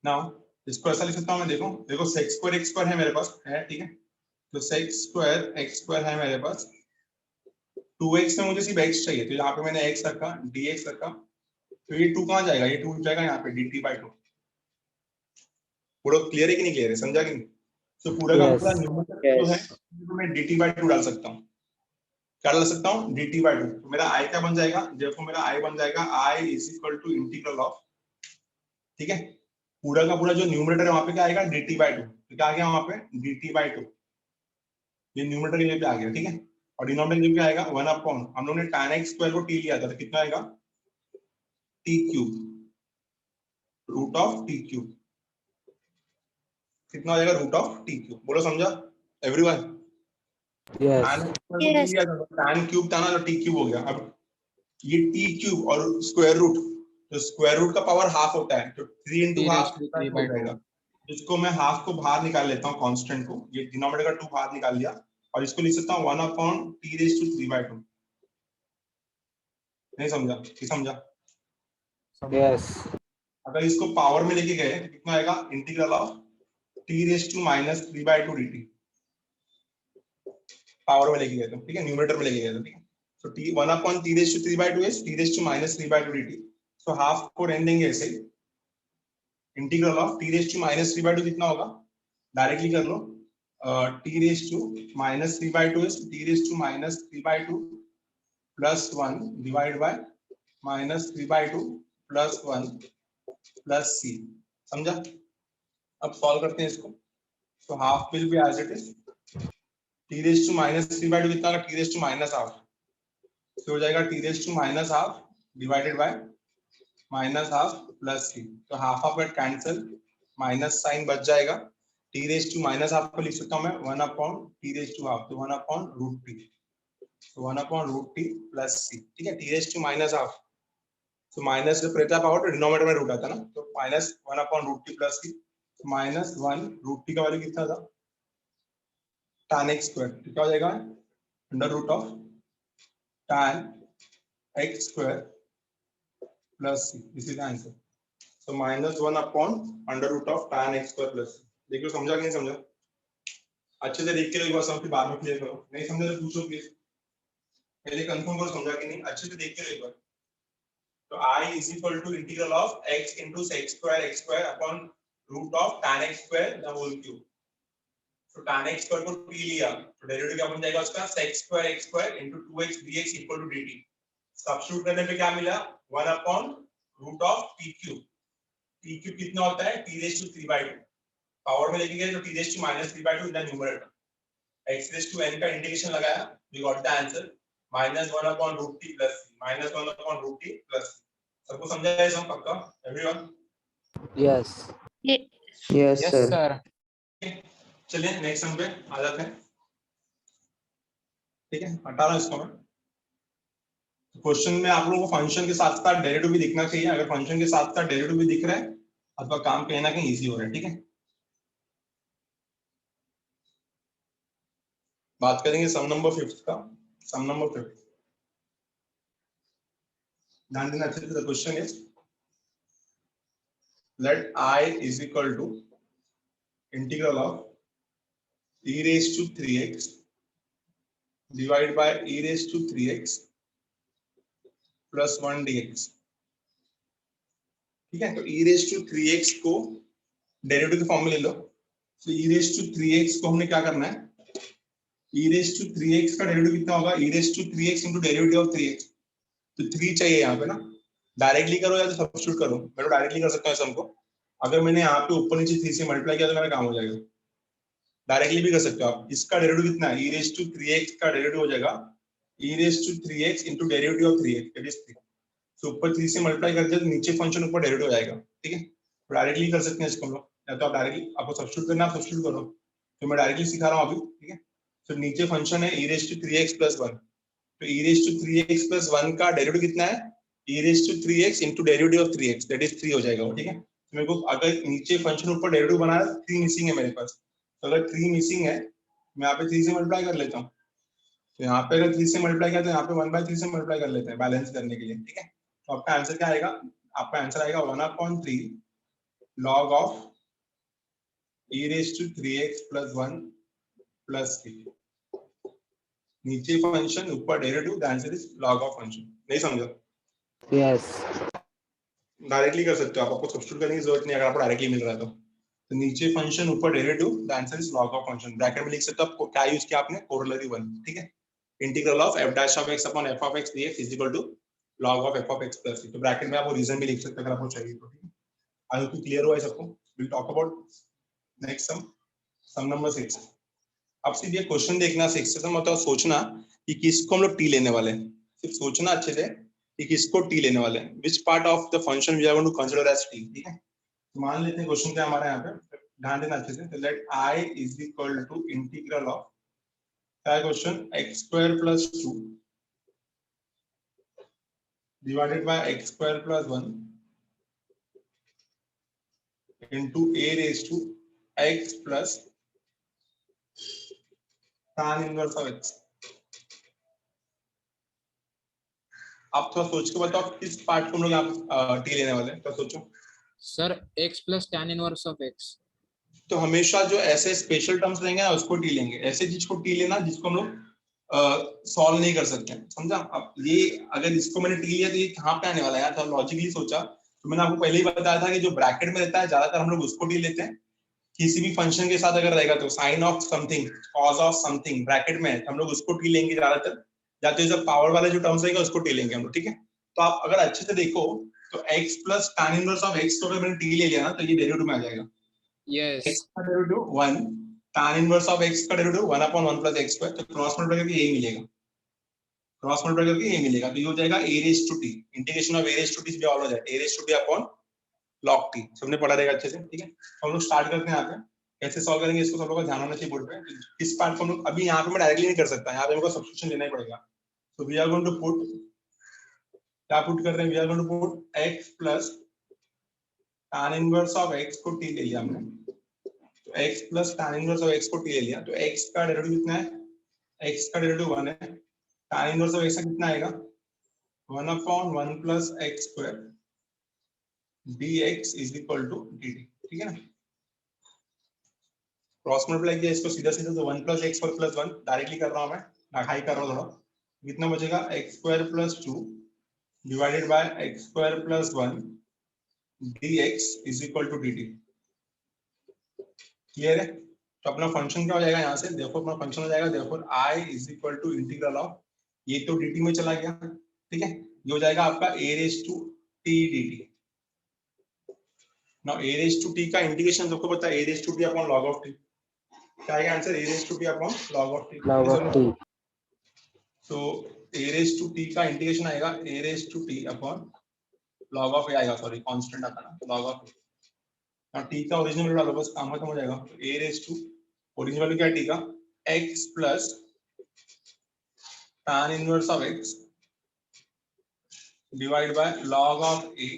now इसको ऐसा लिख सकता हूँ मैं, देखो देखो सेक्स स्क्वायर एक्स स्क्वायर है मेरे पास, है ठीक है, तो सेक्स स्क्वायर एक्स स्क्वायर है मेरे पास, 2x में मुझे सिर्फ x चाहिए, तो यहाँ पे मैंने x रखा, dx रखा, तो ये 2 कहाँ जाएगा, ये 2 जाएगा यहाँ पे dt/2। पूरा क्लियर है कि नहीं क्लियर है, समझा कि नहीं? तो पूरा का पूरा न्यूमरेटर जो है तो मैं dt/2 डाल सकता हूँ, क्या डाल सकता हूँ, dt/2। तो मेरा i क्या बन जाएगा, देखो मेरा i बन जाएगा i = इंटीग्रल ऑफ, ठीक है, पूरा का पूरा जो न्यूमरेटर है वहां पे क्या आएगा, dt/2, तो क्या आ गया वहां पे dt/2, ये न्यूमरेटर यहाँ पे आ गया, ठीक है, और डिनोमिनेटर क्या आएगा 1 अपॉन, हम लोग ने tan x स्क्वायर को t लिया था, तो कितना आएगा t³ रूट ऑफ t³, कितना हो जाएगा रूट ऑफ t³, बोलो समझा एवरीवन? tan क्यूब था ना, तो t³ हो गया। अब ये t³ और स्क्वायर रूट, तो स्क्वायर रूट का पावर हाफ होता है, तो 3 into हाफ हो जाएगा, जिसको मैं हाफ को बाहर निकाल लेता हूँ, कांस्टेंट को, ये डिनोमिनेटर का 2 बाहर निकाल लिया, और इसको लिख सकता हूँ 1/t⁵/2। नहीं समझा कि समझा? यस अगर इसको पावर में लेके गए तो कितना आएगा, integral of t⁻³ dt, power में लेके गए तो, ठीक है, न्यूमरेटर में लेके गए तो, ठीक है, so t 1/t⁵/2 is t⁻³ dt, so half को रहने देंगे ऐसे ही, इंटीग्रल ऑफ t⁻³ कितना होगा, डायरेक्टली कर लो, t⁻³ is t⁻³ plus 1 divide by -3/2 plus 1 plus c, समझा? अब सॉल्व करते हैं इसको, तो half will be as it is, t⁻³ कितना होगा, t⁻², तो हो जाएगा t⁻² divided by -½ plus c, तो half of it cancel, minus sign बच जाएगा, t⁻² को लिख सकता हूं मैं 1/t⁻², तो 1/√t, तो 1/√t प्लस c, ठीक है, t⁻², तो माइनस जब रहता पावर तो डिनोमिनेटर में रूट आता है ना, तो -1/√t प्लस c, -1√t का वैल्यू कितना था, tan x स्क्वायर, तो क्या हो जाएगा √of tan x square plus c, this is answer, so -1/√of tan x square plus c। देखो समझा कि नहीं समझा? अच्छे से देख के एक बार समझ, बाद में क्लियर करो, नहीं समझा तो पूछो प्लीज, पहले कंफर्म करो समझा कि नहीं, अच्छे से देख के एक बार। तो I = integral of x into sec square x square upon root of tan x square the whole cube। तो tan x square को t लिया, तो डेरिवेटिव क्या बन जाएगा उसका, sec square x square into 2x dx equal to dt। Substitute करने पे क्या मिला, 1/√of t³, t³ कितना होता है, t⁻³/2, पावर में लेके गए तो t⁻³ in the numerator, x⁻n का इंटीग्रेशन लगाया, we got the answer -1/√t plus c, -1/√t plus c। सबको समझा है सब पक्का एवरीवन? Yes yes sir. चलिए नेक्स्ट सम पे आ जाते हैं, ठीक है, हटा रहा हूं इसको मैं। क्वेश्चन में आप लोगों को फंक्शन के साथ साथ डेरिवेटिव भी दिखना चाहिए, अगर फंक्शन के साथ साथ डेरिवेटिव भी दिख रहा है आपका काम कहीं ना कहीं इजी हो रहा है, ठीक है। बात करेंगे सम नंबर 5 का, सम नंबर 5, ध्यान देना अच्छे से। Question is let I = integral of e⁻³ divide by e⁻³ plus 1 dx, ठीक है। तो e⁻³ को डेरिवेटिव के फॉर्म में ले लो, तो e⁻³ को हमने क्या करना है, e⁻³ का डेरिवेटिव कितना होगा, e⁻³ into derivative of 3x, तो 3 चाहिए यहाँ पे ना, डायरेक्टली करो या तो सब्स्टिट्यूट करो, मैं तो डायरेक्टली कर सकता हूँ सम को, अगर मैंने यहाँ पे ऊपर नीचे 3 से मल्टीप्लाई किया तो मेरा काम हो जाएगा, डायरेक्टली भी कर सकते हो आप। इसका डेरिवेटिव कितना है, e⁻³ का डेरिवेटिव हो जाएगा e⁻³ into derivative of 3x, that is 3, तो ऊपर 3 से मल्टीप्लाई कर दिया तो नीचे फंक्शन ऊपर डेरिवेटिव हो जाएगा, ठीक है। तो डायरेक्टली कर सकते हैं इसको हम लोग, या तो आप डायरेक्टली, आपको सब्स्टिट्यूट करना है सब्स्टिट्यूट करो, तो मैं डायरेक्टली सिखा रहा हूँ अभी, ठीक है। तो नीचे फंक्शन है e⁻³ प्लस 1, तो e⁻³ प्लस 1 का डेरिवेटिव कितना है, e⁻³ into derivative of 3x, that is 3 हो जाएगा, ठीक है। तो मेरे को अगर नीचे फंक्शन ऊपर डेरिवेटिव बनाना है, 3 मिसिंग है मेरे पास, तो अगर 3 मिसिंग है मैं यहाँ पे 3 से मल्टीप्लाई कर लेता हूँ, तो यहाँ पे अगर 3 से मल्टीप्लाई किया तो यहाँ पे 1/3 से मल्टीप्लाई कर लेते हैं बैलेंस करने के लिए, ठीक है। तो आपका आंसर क्या आएगा, आपका आंसर आएगा 1/3 log of e raised to 3x plus 1 plus 3। नीचे फंक्शन ऊपर derivative, the answer is log of function. नहीं समझा? यस डायरेक्टली कर सकते हो आप, आपको सब्स्टिट्यूट करने की जरूरत नहीं अगर आपको डायरेक्टली मिल रहा है तो नीचे फंक्शन ऊपर derivative, the answer is log of function. Bracket में लिख सकते हो आप, क्या यूज किया आपने, कोरोलरी 1, ठीक है। Integral of f dash of x upon f of x dx is equal to log of f of x plus 3। तो ब्रैकेट में आप वो रीजन भी लिख सकते हैं अगर आपको चाहिए तो, ठीक है। आई होप क्लियर हुआ है सबको। Will talk about next sum number 6। अब सिर्फ ये क्वेश्चन देखना 6 से मतलब सोचना कि किसको हम लोग t लेने वाले हैं, सिर्फ सोचना अच्छे से कि किसको t लेने वाले हैं, which part of the function we are going to consider as t, ठीक है। तो मान लेते हैं क्वेश्चन क्या हमारे यहाँ पे, ध्यान देना अच्छे से। तो late I is equal to integral of क्या question, x square plus 2 divided by x square plus 1 into a raised to x plus tan inverse of x। आप थोड़ा सोच के बताओ किस पार्ट को हम लोग यहाँ टी लेने वाले हैं, तो सोचो। Sir x plus tan inverse of x। तो हमेशा जो ऐसे स्पेशल टर्म्स रहेंगे ना उसको टी लेंगे, ऐसे चीज को टी लेना जिसको हम लोग सॉल्व नहीं कर सकते, समझा। अब ये अगर इसको मैंने टी लिया तो ये कहाँ पे आने वाला है यार, थोड़ा लॉजिकली सोचा तो मैंने आपको पहले ही बताया था कि जो ब्रैकेट में रहता है ज्यादातर हम लोग उसको टी लेते हैं। किसी भी फंक्शन के साथ अगर रहेगा तो sine of something, cos of something bracket में है तो हम लोग उसको टी लेंगे ज्यादातर, या तो जब पावर वाले जो टर्म्स रहेगा उसको टी लेंगे हम लोग, ठीक है। तो आप अगर अच्छे से देखो तो x plus tan inverse of x को अगर मैंने टी ले लिया ना तो ये डेरिवेटिव में आ जाएगा। यस x का derivative 1, tan inverse of x का डेरिवेटिव 1/1 प्लस x स्क्वायर, तो क्रॉस मल्टीप्लाई करके यही मिलेगा, क्रॉस मल्टीप्लाई करके यही मिलेगा। तो ये हो जाएगा a raise to t, integration of a raise to t भी ऑल हो जाएगा, a raise to t upon log t। सबने पढ़ा रहेगा अच्छे से, ठीक है। तो हम लोग स्टार्ट करते हैं यहाँ पे, कैसे सॉल्व करेंगे इसको सब लोगों का ध्यान होना चाहिए बोर्ड पे। किस पार्ट को हम लोग अभी यहाँ पे मैं डायरेक्टली नहीं कर सकता, यहाँ पे मेरे को सब्स्टिट्यूशन लेना ही पड़ेगा। So we are going to put, क्या पुट कर रहे हैं, we are going to put x plus tan inverse of x को t ले लिया हमने, तो x plus tan inverse of x को t ले लिया, तो x का डेरिवेटिव कितना है, x का डेरिवेटिव 1 है, tan इनवर्स ऑफ x का कितना आएगा 1/1 plus x square dx is equal to dt, ठीक है ना। क्रॉस मल्टीप्लाई किया इसको सीधा सीधा, तो 1 प्लस एक्स प्लस 1 डायरेक्टली कर रहा हूं मैं, हाई कर रहा हूं थोड़ा। कितना बचेगा x square plus 2 divided by x square plus 1 dx is equal to dt। Clear है। तो अपना फंक्शन क्या हो जाएगा यहाँ से, देखो अपना फंक्शन हो जाएगा, देखो I is equal to integral of, ये तो dt में चला गया, ठीक है। ये हो जाएगा आपका a raise to t dt। Now a raise to t का इंटीग्रेशन सबको पता है, a raise to t upon log of t, क्या आएगा answer, a raise to t upon log of t। Log of t। तो a raise to t का integration आएगा a raise to t upon log of a आएगा, sorry constant आता ना, log of a। now t का original वैल्यू डालो, बस काम खत्म हो जाएगा। तो a raise to original value क्या है t का, x plus tan inverse of x divide by log of a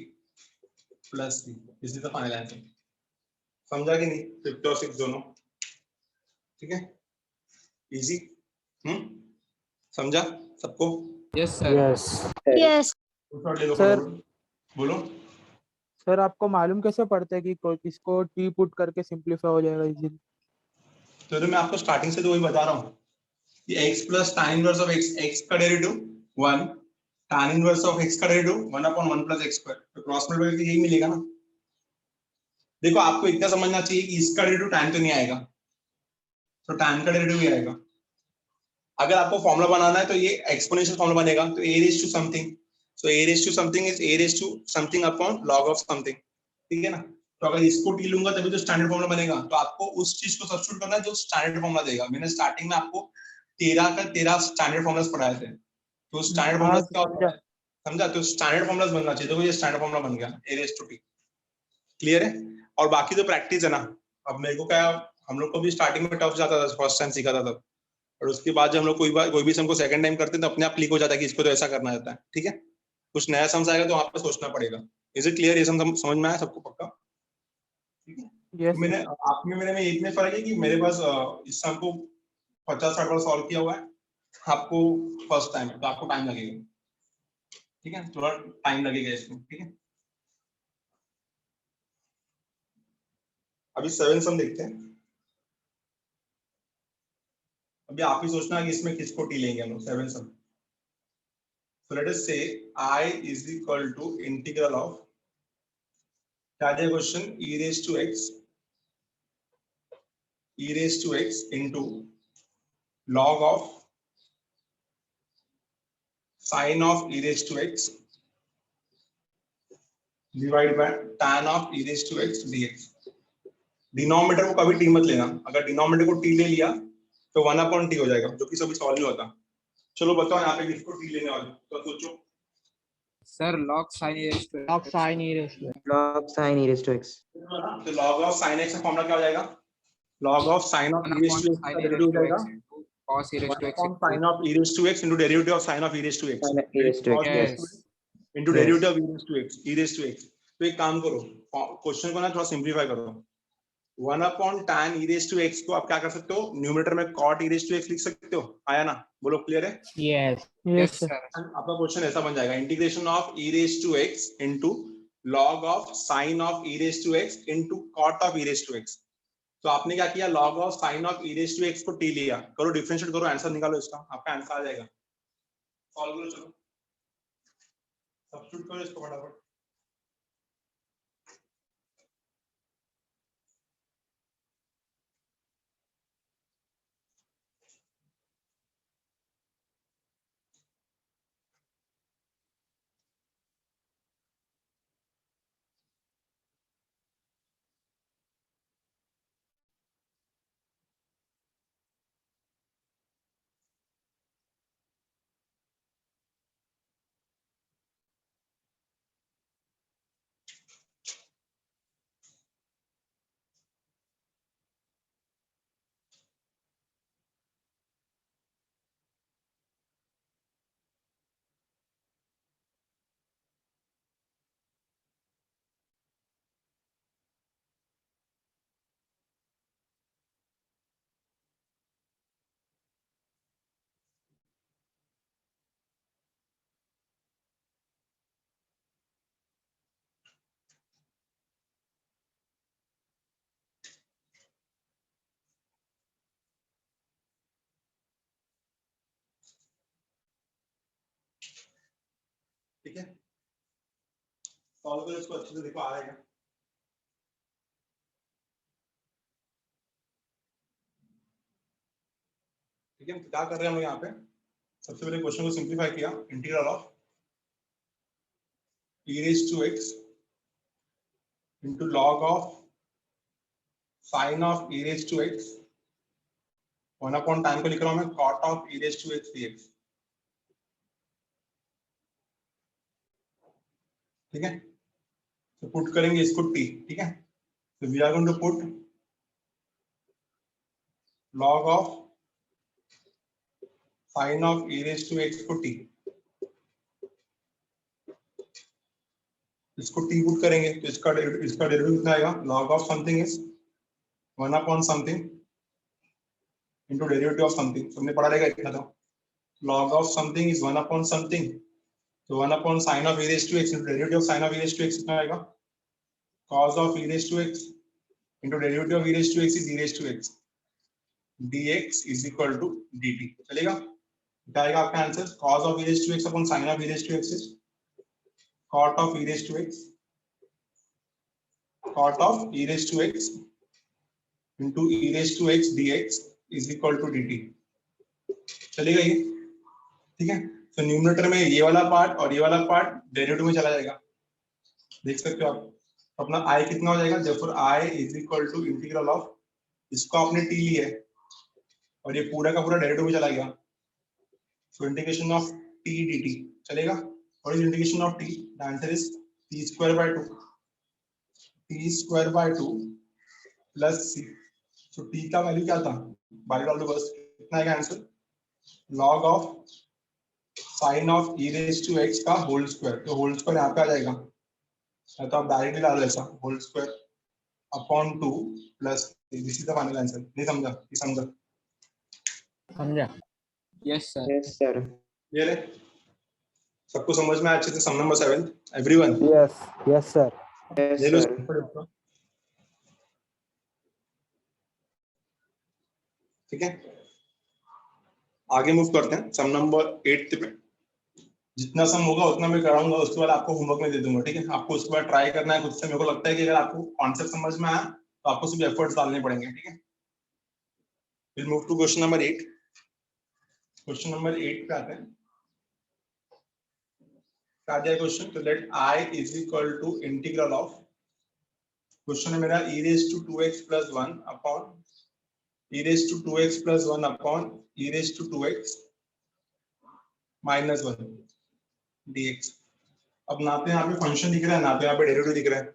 plus c, this is the final answer. समझा कि नहीं, 50 और 6 दोनों, ठीक है, इजी। समझा सबको? Yes sir. Yes yes sir. बोलो। सर आपको मालूम कैसे पड़ता है कि इसको t पुट करके सिंपलीफाई हो जाएगा इजीली? तो मैं आपको स्टार्टिंग से तो वही बता रहा हूँ कि x plus tan inverse of x का derivative 1, tan inverse of x का डेरिवेटिव 1/1 प्लस x स्क्वायर, तो क्रॉस मल्टीप्लाई करके यही मिलेगा ना। देखो आपको इतना समझना चाहिए कि इसका डेरिवेटिव tan तो नहीं आएगा, तो tan का डेरिवेटिव ही आएगा। अगर आपको फॉर्मूला बनाना है तो ये एक्सपोनेंशियल फॉर्मूला बनेगा, तो a raise to something, so a raise to something is a raise to something upon log of something, ठीक है ना। तो अगर इसको t लूंगा तभी तो स्टैंडर्ड फॉर्मूला बनेगा, तो आपको उस चीज को सब्स्टिट्यूट करना है जो स्टैंडर्ड फॉर्मूला देगा। मैंने स्टार्टिंग में आपको 13 का 13 स्टैंडर्ड फॉर्मूलास पढ़ाए थे, तो स्टैंडर्ड फॉर्मूलास क्या होता है समझा, तो स्टैंडर्ड फॉर्मूलास बनना चाहिए, तो ये स्टैंडर्ड फॉर्मूला बन गया a raise to t। Clear है। और बाकी तो प्रैक्टिस है ना। अब मेरे को क्या, हम लोग को भी स्टार्टिंग में टफ जाता था, फर्स्ट टाइम सीखा था तब, और उसके बाद जब हम लोग कोई भी सम को सेकंड टाइम करते हैं तो अपने आप क्लिक हो जाता है कि इसको तो ऐसा करना रहता है, ठीक है। कुछ नया समझ आएगा तो वहां पे सोचना पड़ेगा। इज इट क्लियर, ये समझ में आया सबको पक्का? ठीक है। यस मैंने आप में मेरे में इतने फर्क है कि मेरे पास इस सम को 50-60 बार सॉल्व किया हुआ है, आपको फर्स्ट टाइम है तो आपको टाइम लगेगा, ठीक है, थोड़ा टाइम लगेगा इसमें, ठीक है। अभी 7 सम देखते हैं। अभी आप ही सोचना कि इसमें किसको टी लेंगे हम लोग। 7 सम। So let us say I is equal to integral of, क्या है question, e raised to x into log of sin of e raised to x divided by tan of e raised to x dx। Denominator को कभी T मत लेना, अगर denominator को T ले लिया तो 1/t हो जाएगा, जो कि कभी सॉल्व नहीं होता। चलो बताओ यहाँ पे किसको टी लेने वाले, तो सोचो। Sir log sin e raised to log x. sin e raised to x. log sin e raised to x। तो log of sin x का फॉर्मूला क्या हो जाएगा, log of sin of 1 e raised upon to x sin का e derivative raised हो to जाएगा x into cos e raised to 1 x upon into sin of e raised to x into derivative of sin of e raised to x sin of e raised to x, yes. into Yes. derivative of e raised to x। तो एक काम करो, question को ना थोड़ा simplify करो। 1 upon tan e raised to x को आप क्या कर सकते हो, न्यूमरेटर में cot e raised to x लिख सकते हो। आया ना, बोलो क्लियर है। yes Yes, sir. sir. आपका क्वेश्चन ऐसा बन जाएगा, integration of e raised to x into log of sin of e raised to x into cot of e raised to x। तो आपने क्या किया, log of sin of e raised to x को t लिया, करो differentiate करो, answer निकालो इसका, आपका आंसर आ जाएगा। सॉल्व करो, चलो सब्स्टिट्यूट करो इसको फटाफट। ठीक है, सॉल्व करो इसको अच्छे से, देखो आ जाएगा। ठीक है, क्या कर रहे हैं हम लोग यहाँ पे, सबसे पहले क्वेश्चन को सिंप्लीफाई किया, integral of e raised to x into log of sin of e raised to x 1 upon tan को लिख रहा हूं मैं cot of e raised to x dx। ठीक है, तो पुट करेंगे इसको t। ठीक है, तो we are going to put log of sin of e raised to x को t, इसको t पुट करेंगे तो इसका डेरिवेटिव कितना आएगा, log of something is 1 upon something into derivative of something। तुमने पढ़ा रहेगा इतना, तो log of something is 1 upon something, तो 1 upon sin of e raised to x into derivative of sin of e raised to x कितना आएगा, cos of e raised to x into derivative of e raised to x is e raised to x dx is equal to dt। चलेगा, क्या आएगा आपका answer, cos of e raised to x upon sin of e raised to x is cot of e raised to x, cot of e raised to x into e raised to x dx is equal to dt। चलेगा ये, ठीक है। तो numerator में ये वाला part और ये वाला पार्ट डेरिवेटिव में चला जाएगा, देख सकते हो आप। अपना i कितना हो जाएगा, therefore i is equal to integral of, इसको आपने t लिया है और ये पूरा का पूरा डेरिवेटिव में चला गया, so integration of t dt। चलेगा, और integration of t, the answer is t square by 2 plus c। So t का वैल्यू क्या था, बाहर डाल दो बस, कितना आएगा आंसर, log of sin of e raised to x का होल स्क्वायर, तो होल स्क्वायर यहाँ पे आ जाएगा, तो आप डायरेक्टली डाल ऐसा whole square upon 2 plus, this is the final answer. नहीं समझा, ये समझा, समझा। Yes, sir. yes sir। ये रे सबको समझ में आया अच्छे से, sum number 7 everyone. yes yes sir। yes ले लो sir। इसको। ठीक है, आगे मूव करते हैं सम नंबर 8 पे। जितना सम होगा उतना मैं कराऊंगा, उसके बाद आपको होमवर्क में दे दूंगा। ठीक है, आपको उसके बाद ट्राई करना है खुद से। मेरे को लगता है कि अगर आपको कॉन्सेप्ट समझ में आया तो आपको सिर्फ एफर्ट्स डालने पड़ेंगे। ठीक है, will move to question number 8। Question number 8 पे आते हैं। क्या दिया क्वेश्चन? तो late I is equal to integral of, question है मेरा e raise to 2x plus 1 upon e raise to 2x plus 1 upon e raise to 2x minus 1 dx। अब ना तो यहाँ पे फंक्शन दिख रहा है, ना तो यहाँ पे डेरिवेटिव दिख रहा है।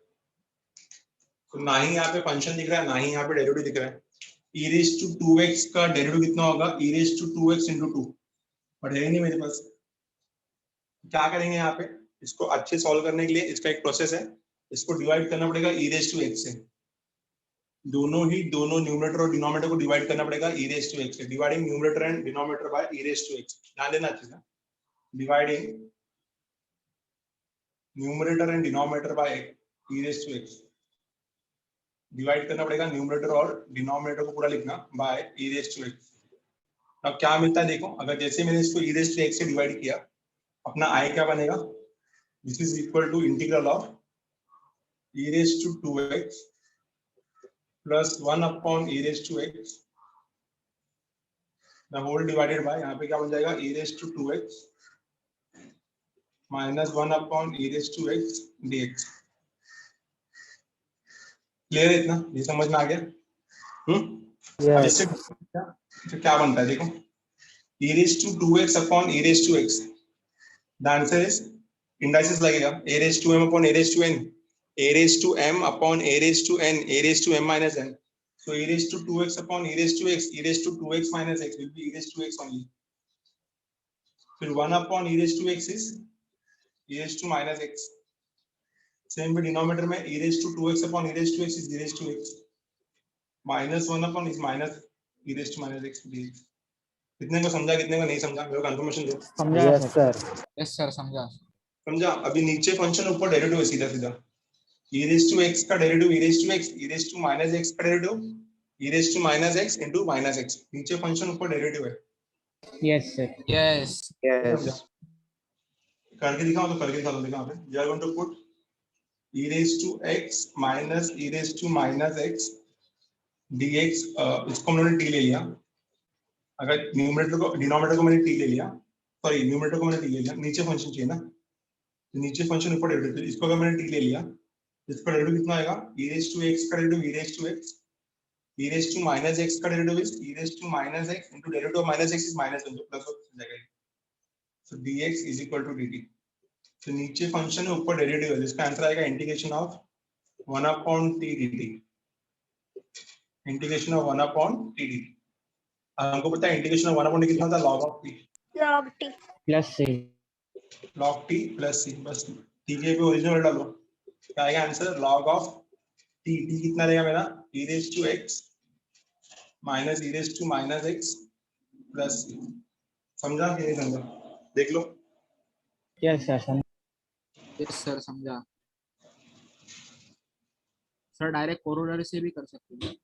तो ना ही यहाँ पे फंक्शन दिख रहा है, ना ही यहाँ पे डेरिवेटिव दिख रहा है। e रेज टू 2x का डेरिवेटिव कितना होगा? e raise to 2x into 2, but है ही नहीं मेरे पास। क्या करेंगे यहाँ पे? इसको अच्छे सॉल्व करने के लिए इसका एक प्रोसेस है, इसको डिवाइड करना पड़ेगा e रेज टू x से। दोनों न्यूमरेटर और डिनोमिनेटर को डिवाइड करना पड़ेगा e रेज टू x से। Dividing numerator and denominator by e raise to x, ध्यान देना अच्छे से। Dividing numerator and denominator by e raise to x, divide करना पड़ेगा न्यूमरेटर और डिनोमिनेटर को पूरा लिखना by e raise to x। अब क्या मिलता है देखो, अगर जैसे मैंने इसको e रेज टू x से डिवाइड किया, अपना i क्या बनेगा? This is equal to integral of e raise to 2x plus 1 upon e raise to x the whole divided by, यहाँ पे क्या बन जाएगा? e raise to 2x minus 1 upon e raise to x dx। Clear है इतना? ये समझ में आ गया? अब इससे क्या बनता है देखो, e raise to 2x upon e raise to x, the answer is indices लगेगा a raise to m upon a raise to n, a raised to m upon a raised to n, a raised to m minus n. So e raised to 2x upon e raised to x, e raised to 2x minus x will be e raised to x only. Then 1 upon e raised to x is e raised to minus x. Same with denominator में e raised to 2x upon e raised to x is e raised to x. Minus 1 upon is minus e raised to minus x dx. कितने को समझा, कितने को नहीं समझा? मेरे को कंफर्मेशन दो। समझा सर। यस सर, समझा। समझा? अभी नीचे फंक्शन, ऊपर डेरिवेटिव है सीधा सीधा। e raised to x का derivative e raised to x, e raised to minus x का derivative e raised to minus x into minus x। नीचे फंक्शन, ऊपर डेरिवेटिव है। Yes sir. यस यस करके दिखाओ तो, करके दिखा दो। दिखाओ पे you are going to put e raised to x minus e raised to minus x dx। इसको मैंने t ले लिया, अगर न्यूमरेटर को, डिनोमिनेटर को मैंने t ले लिया, सॉरी न्यूमरेटर को मैंने t ले लिया, नीचे फंक्शन चाहिए ना, तो नीचे फंक्शन ऊपर डेरिवेटिव, इसको अगर मैंने t ले लिया, इसका डेरिवेटिव कितना आएगा? e raised to x का derivative e raised to x, e raised to minus x का derivative is e raised to minus x into derivative of minus x is minus 1, तो प्लस हो जाएगा। so dx is equal to dt। तो नीचे function है, ऊपर derivative है, जिसका आंसर आएगा integration of 1 upon t dt। Integration of 1 upon t dt। हमको पता है इंटीग्रेशन ऑफ 1 अपॉन t कितना होता है? log of t log t plus से log t प्लस c, बस t के पे ओरिजिनल डालो, क्या आएगा आंसर? log of t। t कितना रहेगा मेरा? e raised to x minus e raised to minus x plus c। समझा कि नहीं समझा? देख लो। Yes sir. यस सर, समझा। सर डायरेक्ट कोरोलरी से भी कर सकते हैं।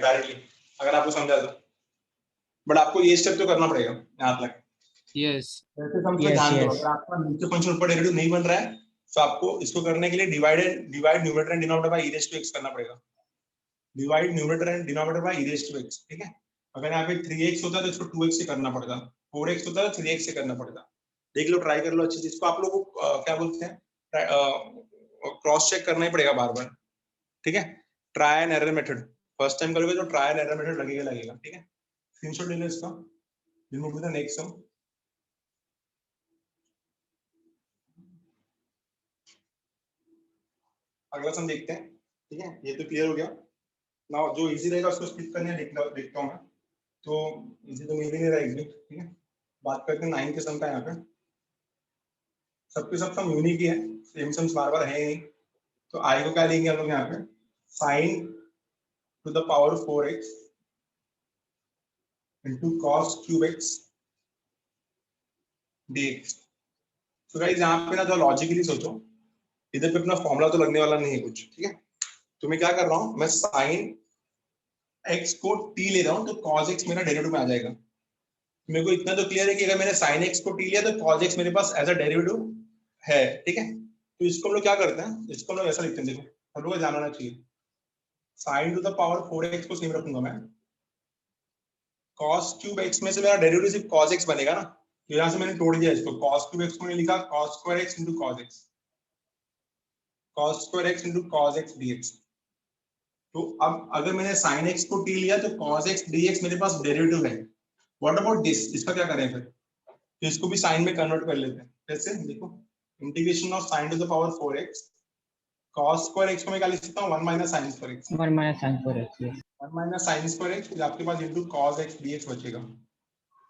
डायरेक्टली अगर आपको समझा तो, बट आपको ये स्टेप तो करना पड़ेगा यहाँ तक। यस वैसे समझो, ध्यान दो, अगर आपका नीचे फंक्शन ऊपर डेरिवेटिव नहीं बन रहा है तो आपको इसको करने के लिए divide numerator and denominator by e raise to x करना पड़ेगा। Divide numerator and denominator by e raise to x, ठीक है। अगर यहाँ पे 3x होता है तो इसको 2x से करना पड़ता, 4x होता है तो 3x से करना पड़ता। देख लो, ट्राई कर लो अच्छे से। इसको आप लोगों को क्या बोलते हैं, क्रॉस चेक करना ही पड़ेगा बार बार, ठीक है। Try and error method, first time करोगे तो ट्राई एंड एरर मेथड लगेगा, ठीक है। स्क्रीनशॉट ले लो इसका। Move to the next sum. अगला सम देखते हैं, ठीक है। ये तो क्लियर हो गया ना, जो इजी रहेगा उसको स्किप करने देखता हूं मैं, तो इजी तो मिल ही नहीं रहा इजी, ठीक है। बात करते हैं 9 के सम का। यहाँ पे सबके सब सम यूनिक ही है, सेम सम्स बार बार है ही नहीं। तो आई को क्या लेंगे हम लोग यहाँ पे? Sign to the power 4x into cos cube x dx। तो गाइस यहाँ पे ना थोड़ा लॉजिकली सोचो, इधर पे अपना फॉर्मूला तो लगने वाला नहीं है कुछ, ठीक है। तो मैं क्या कर रहा हूँ, मैं साइन x को t ले रहा हूँ तो cos x मेरा डेरिवेटिव में आ जाएगा। मेरे को इतना तो क्लियर है कि अगर मैंने sin x को t लिया तो cos x मेरे पास एज अ डेरिवेटिव है, ठीक है। तो इसको हम लोग क्या करते हैं, इसको हम लोग ऐसा लिखते हैं, देखो हम लोग को जानना चाहिए sin to the power 4x को सेम रखूंगा मैं, cos क्यूब x में से मेरा डेरिवेटिव सिर्फ cos x बनेगा ना, तो यहाँ से मैंने तोड़ दिया इसको, cos क्यूब x को मैंने लिखा cos square x into cos x, cos square x into cos x dx। तो अब अगर मैंने sin x को t लिया तो cos x dx मेरे पास डेरिवेटिव है। व्हाट अबाउट दिस, इसका क्या करें फिर, तो इसको भी sin में कन्वर्ट कर लेते हैं। कैसे, देखो integration of sin to the power 4x, cos square x को मैं क्या लिख सकता हूँ 1 minus sin square x, 1 minus sin square x, yes. 1 minus sin square x, फिर आपके पास इनटू cos x dx बचेगा।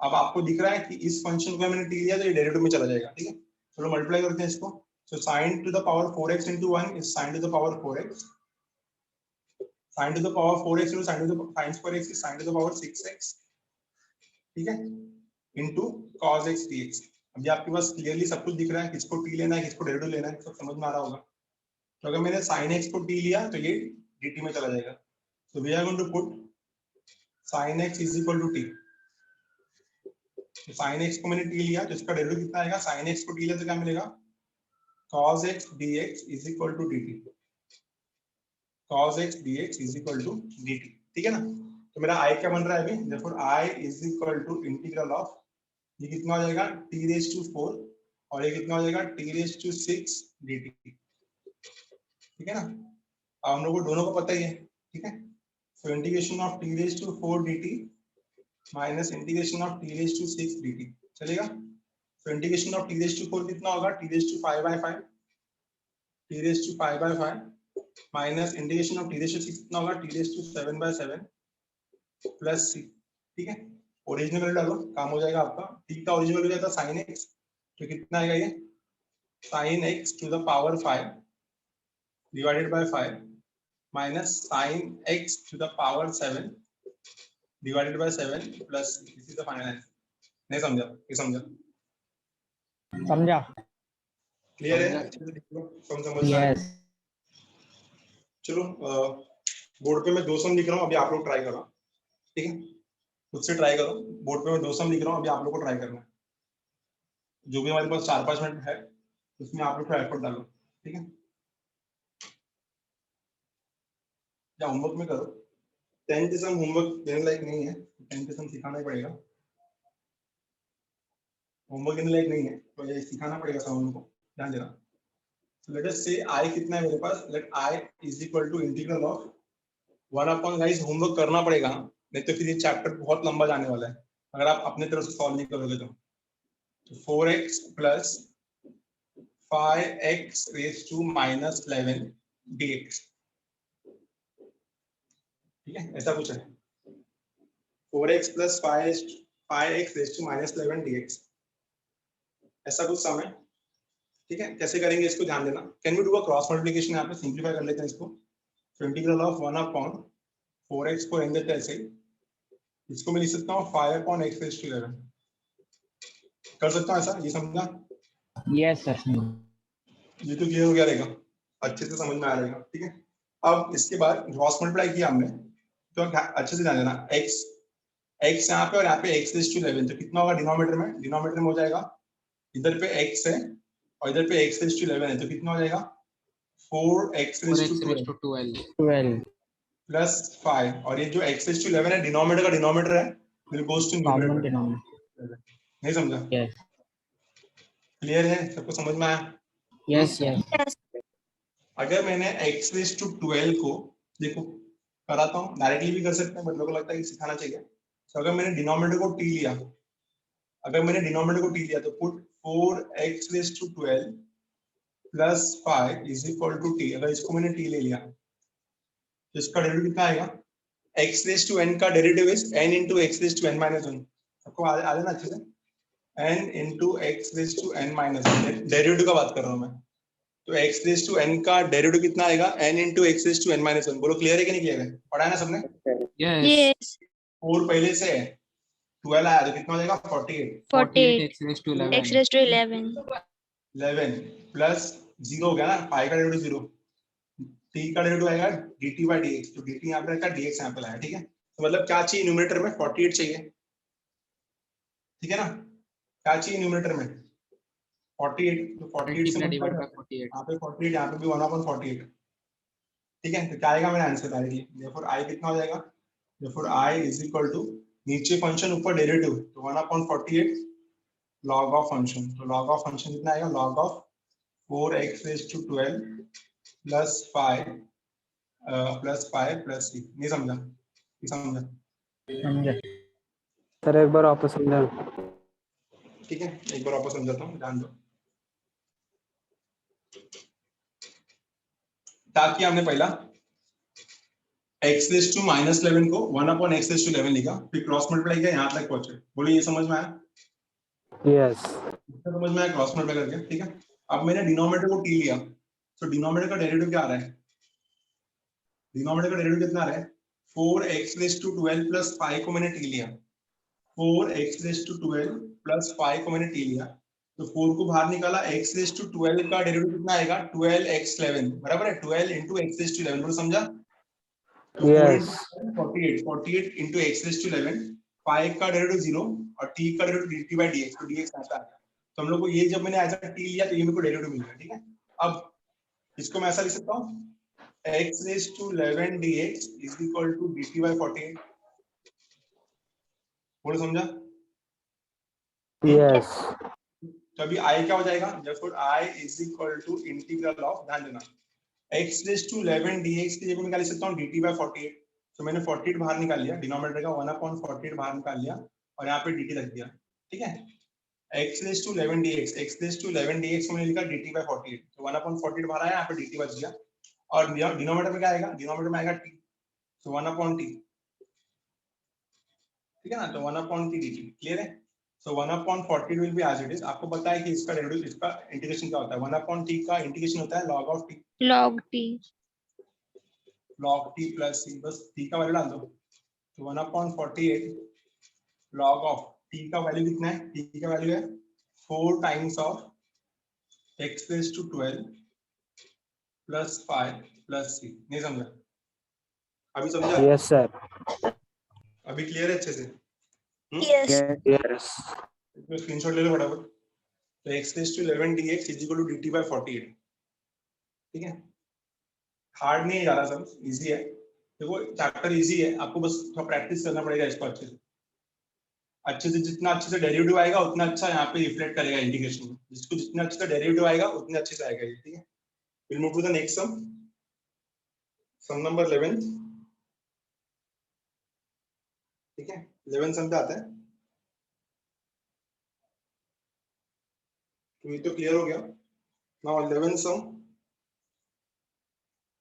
अब आपको दिख रहा है कि इस फंक्शन को मैंने t लिया तो ये डेरिवेटिव में चला जाएगा, ठीक है। चलो मल्टीप्लाई करते हैं इसको, so sin to the power 4x into 1 is sin to the power 4x, sin to the power 4x into sin to the sin square x is sin to the power 6x, ठीक है, into cos x dx। अब ये आपके पास clearly सब कुछ दिख रहा है, किसको t लेना है किसको डेरिवेटिव लेना है, सब समझ में आ रहा होगा। तो अगर मैंने sin x को t लिया तो ये dt में चला जाएगा, so we are going to put sin x is equal to t। तो sin x को मैंने t लिया तो इसका डेरिवेटिव कितना आएगा, sin x को t लिया तो क्या मिलेगा, cos x dx is equal to dt, cos x dx is equal to dt, ठीक है ना। तो मेरा i क्या बन रहा है अभी, therefore i is equal to integral of, ये कितना हो जाएगा t raised to 4 और ये कितना हो जाएगा t raised to 6 dt, ठीक है ना। अब हम लोग को दोनों को पता ही है, ठीक है। so integration of t raised to 4 dt minus integration of t raised to 6 dt चलेगा। so integration of t raised to 4 कितना होगा, t raised to 5 by 5, t raised to 5 by 5 minus integration of t raised to 6 कितना होगा, t raised to 7 by 7 plus c, ठीक है। Original वैल्यू डालो, काम हो जाएगा आपका। t का ओरिजिनल वैल्यू था sin x, तो कितना आएगा ये sin x to the power 5 divided by 5 minus sin x to the power 7 divided by 7 plus c, this is the final answer। नहीं समझा, ये समझा, समझा, क्लियर है, अच्छे से देख लो, समझ में आया। yes. चलो बोर्ड पे मैं 2 सम लिख रहा हूँ, अभी आप लोग ट्राई करो, ठीक है, खुद से ट्राई करो। बोर्ड पे मैं 2 सम लिख रहा हूँ, अभी आप लोग को ट्राई करना है। जो भी हमारे पास 4-5 मिनट है उसमें आप लोग थोड़ा एफर्ट डालो, ठीक है। या होमवर्क में करो, 10 के सम होमवर्क देने लायक नहीं है, 10 के सम सिखाना ही पड़ेगा, होमवर्क देने लायक नहीं है तो ये सिखाना पड़ेगा सब उनको, ध्यान देना। So let us say I कितना है मेरे पास, let I is equal to integral of 1 upon, guys homework करना पड़ेगा, नहीं तो फिर ये चैप्टर बहुत लंबा जाने वाला है अगर आप अपने तरफ से सॉल्व नहीं करोगे तो। 4x plus 5x raised to minus 11 dx, ठीक है, ऐसा कुछ है 4x plus 5x raised to minus 11 dx, ऐसा कुछ सम है, ठीक है। कैसे करेंगे इसको ध्यान देना। Can we do a cross multiplication, यहाँ पे सिंपलीफाई कर लेते हैं इसको। तो इंटीग्रल ऑफ 1 अपॉन 4x को रहने देते हैं ऐसे ही, इसको मैं लिख सकता हूँ 5 अपॉन x raised to 11, कर सकता हूँ ऐसा, ये समझा, Yes sir, ये तो क्लियर हो गया रहेगा, अच्छे से समझ में आ रहेगा, ठीक है। अब इसके बाद क्रॉस मल्टीप्लाई किया हमने, तो अच्छे से ध्यान देना, x यहाँ पे और यहाँ पे x raised to 11, तो कितना होगा डिनोमिनेटर में हो जाएगा, इधर पे x है और इधर पे x raised to 11 है, तो कितना हो जाएगा 4x raised to 12 12 प्लस 5, और ये जो x raised to 11 है डिनोमिनेटर का डिनोमिनेटर है, will goes to common numerator. denominator, नहीं समझा, yes, क्लियर है, सबको समझ में आया। yes, अगर मैंने x raised to 12 को, देखो कराता हूँ, डायरेक्टली भी कर सकते हैं बट मेरे को लगता है कि सिखाना चाहिए। तो अगर मैंने डिनोमिनेटर को t लिया, तो put 4x raised to 12 plus 5 is equal to t, अगर इसको मैंने t ले लिया तो इसका डेरिवेटिव कितना आएगा, x raised to n का derivative is n into x raised to n minus 1, सबको आ जाना अच्छे से, n into x raised to n minus 1, derivative का बात कर रहा हूँ मैं, तो x raised to n का डेरिवेटिव कितना आएगा, n into x raised to n minus 1, बोलो क्लियर है कि नहीं क्लियर है, पढ़ा है ना सबने। yes 4 पहले से है, 12 आया तो कितना हो जाएगा 48 x raised to 11 x raised to 11 11 plus 0 हो गया ना, पाई का डेरिवेटिव 0, t का डेरिवेटिव आएगा dt by dx, तो dt यहाँ पे रखा, dx यहाँ पे लाया, ठीक है। तो मतलब क्या चाहिए न्यूमरेटर में 48 चाहिए, ठीक है ना। क्या चाहिए न्यूमरेटर में 48, तो 48 से डिवाइड बाय मल्टीप्लाई 48। यहाँ पे 48, यहाँ पे भी 1/48, ठीक है। तो क्या आएगा मेरा आंसर डायरेक्टली, देयरफॉर आई कितना हो जाएगा, therefore I is equal to नीचे फंक्शन ऊपर डेरिवेटिव, तो 1/48 log ऑफ फंक्शन, तो log ऑफ फंक्शन कितना आएगा, log of 4x⁻12 plus 5 plus 6। नहीं समझा, नहीं समझा, समझे। सर एक बार वापस समझा। ठीक है। एक बार वापस समझाता हूँ, ध्यान दो। ताकि हमने पहला x⁻11 को 1/x⁻11 लिखा, फिर क्रॉस मल्टीप्लाई किया, यहाँ तक पहुंचे। बोलो ये समझ में आया, यस समझ में आया क्रॉस मल्टीप्लाई करके, ठीक है। अब मैंने डिनोमिनेटर को t लिया, तो डिनोमिनेटर का डेरिवेटिव क्या आ रहा है, डिनोमिनेटर का डेरिवेटिव कितना आ रहा है, 4x⁻12 प्लस 5 को मैंने t लिया, 4x⁻12 प्लस 5 को मैंने t लिया, तो 4 को बाहर निकाला, x⁻12 का डेरिवेटिव कितना आएगा, 12x11 बराबर है 12 into x⁻11, बोलो समझा। तो 4 यस into 48, 48 into x⁻11, 5 का डेरिवेटिव 0 और t का डेरिवेटिव dt by dx, तो dx ऐसा है। तो हम लोग को ये जब मैंने एज t लिया तो ये मेरे को डेरिवेटिव मिल गया, ठीक है। अब इसको मैं ऐसा लिख सकता हूँ, x⁻11 dx is equal to dt by 48, बोलो समझा। यस तो अभी i क्या हो जाएगा, therefore i is equal to integral of, ध्यान देना, x⁻11 dx की जगह मैं क्या लिख सकता हूँ, dt by 48, तो मैंने 48 बाहर निकाल लिया, डिनोमिनेटर का 1/48 बाहर निकाल लिया और यहाँ पे dt रख दिया, ठीक है। x⁻11 dx, x⁻11 dx को मैंने लिखा dt by 48, तो 1/48 बाहर आया, यहाँ पे dt बच गया, और डिनोमिनेटर में क्या आएगा, डिनोमिनेटर में आएगा t, तो 1/t, ठीक है ना, तो 1/t dt, क्लियर है। So 1/40 will be as it is। आपको पता है कि इसका डेरिवेटिव, इसका इंटीग्रेशन क्या होता है, 1/t का इंटीग्रेशन होता है log of t, log t log t plus c, बस t का वैल्यू डाल दो, तो 1/48 log of t का वैल्यू कितना है, t का वैल्यू है 4 times of x⁻12 plus 5 plus c। नहीं समझा, अभी समझा, यस सर अभी क्लियर है अच्छे से। यस यस इसमें स्क्रीनशॉट ले लो फटाफट। तो x⁻11 dx is equal to dt by 48, ठीक है। हार्ड नहीं है ज्यादा, सब इजी है, देखो चैप्टर इजी है, आपको बस थोड़ा प्रैक्टिस करना पड़ेगा इसको अच्छे से जितना अच्छे से डेरिवेटिव आएगा उतना अच्छा यहाँ पे रिफ्लेक्ट करेगा इंटीग्रेशन में, जिसको जितना अच्छे से डेरिवेटिव आएगा उतने अच्छे से आएगा ये, ठीक है। Will move to the next sum, sum number 11, ठीक है। 11 सम पे आते हैं, तो ये तो क्लियर हो गया। नाउ 11 सम,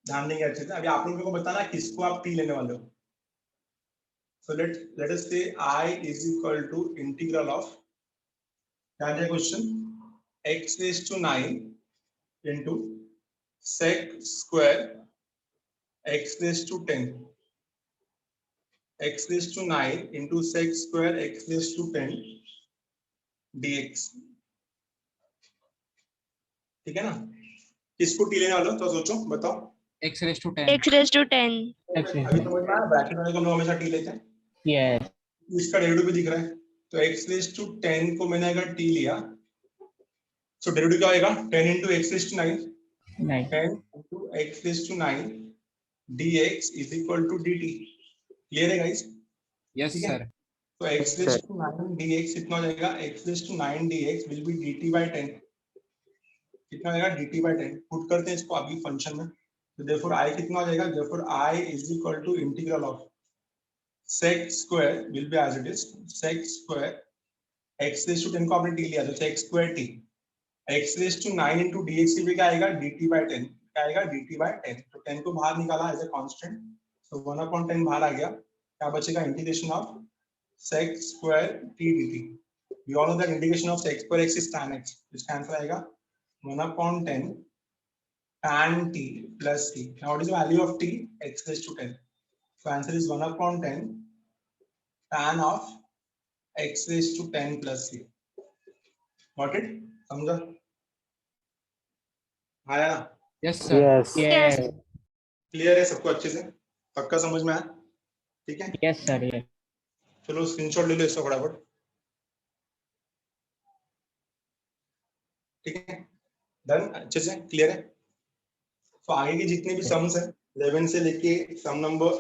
ध्यान देंगे अच्छे से। अभी आप लोगों को बताना किसको आप t लेने वाले हो। So let us say I is equal to integral of, क्या है question, x⁻9 into sec square x⁻10, x⁻9 into sec square x⁻10 dx, ठीक है ना। किसको t लेने वाले हो तो सोचो, बताओ। x⁻10 अभी समझ में आया, ब्रैकेट वाले को हम लोग हमेशा t लेते हैं, यस इसका डेरिवेटिव भी दिख रहा है, तो x⁻10 को मैंने अगर t लिया, सो डेरिवेटिव क्या आएगा, 10 into x⁻9, 10 into x⁻9 dx is equal to dt, clear है गाइस, yes ठीक है। sir तो x⁻9 dx कितना हो जाएगा, x⁻9 dx will be dt by 10, कितना हो जाएगा, dt by 10, पुट करते हैं इसको अभी फंक्शन में, तो therefore i कितना हो जाएगा, therefore i is equal to integral of sec square will be as it is, sec square x⁻10 को आपने t लिया तो sec square t, x⁻9 into dx की भी क्या आएगा, dt by 10, क्या आएगा, dt by 10, तो 10 को बाहर निकाला एज ए कांस्टेंट, तो 1/10 बाहर आ गया, क्या बचेगा, integration of sec square t dt। We all know that integration of sec square x is tan x, इसका आंसर आएगा 1/10 tan t plus c। Now what is the value of t, x⁻10, so answer is 1/10 tan of x⁻10 plus c। Got it, समझा, आया, yes sir yes yes clear है सबको अच्छे से, पक्का समझ में आया, ठीक है, यस सर यस। चलो स्क्रीनशॉट ले लो इसका फटाफट। ठीक है, डन, अच्छे से क्लियर है। तो आगे के जितने भी सम्स है 11 से लेके सम नंबर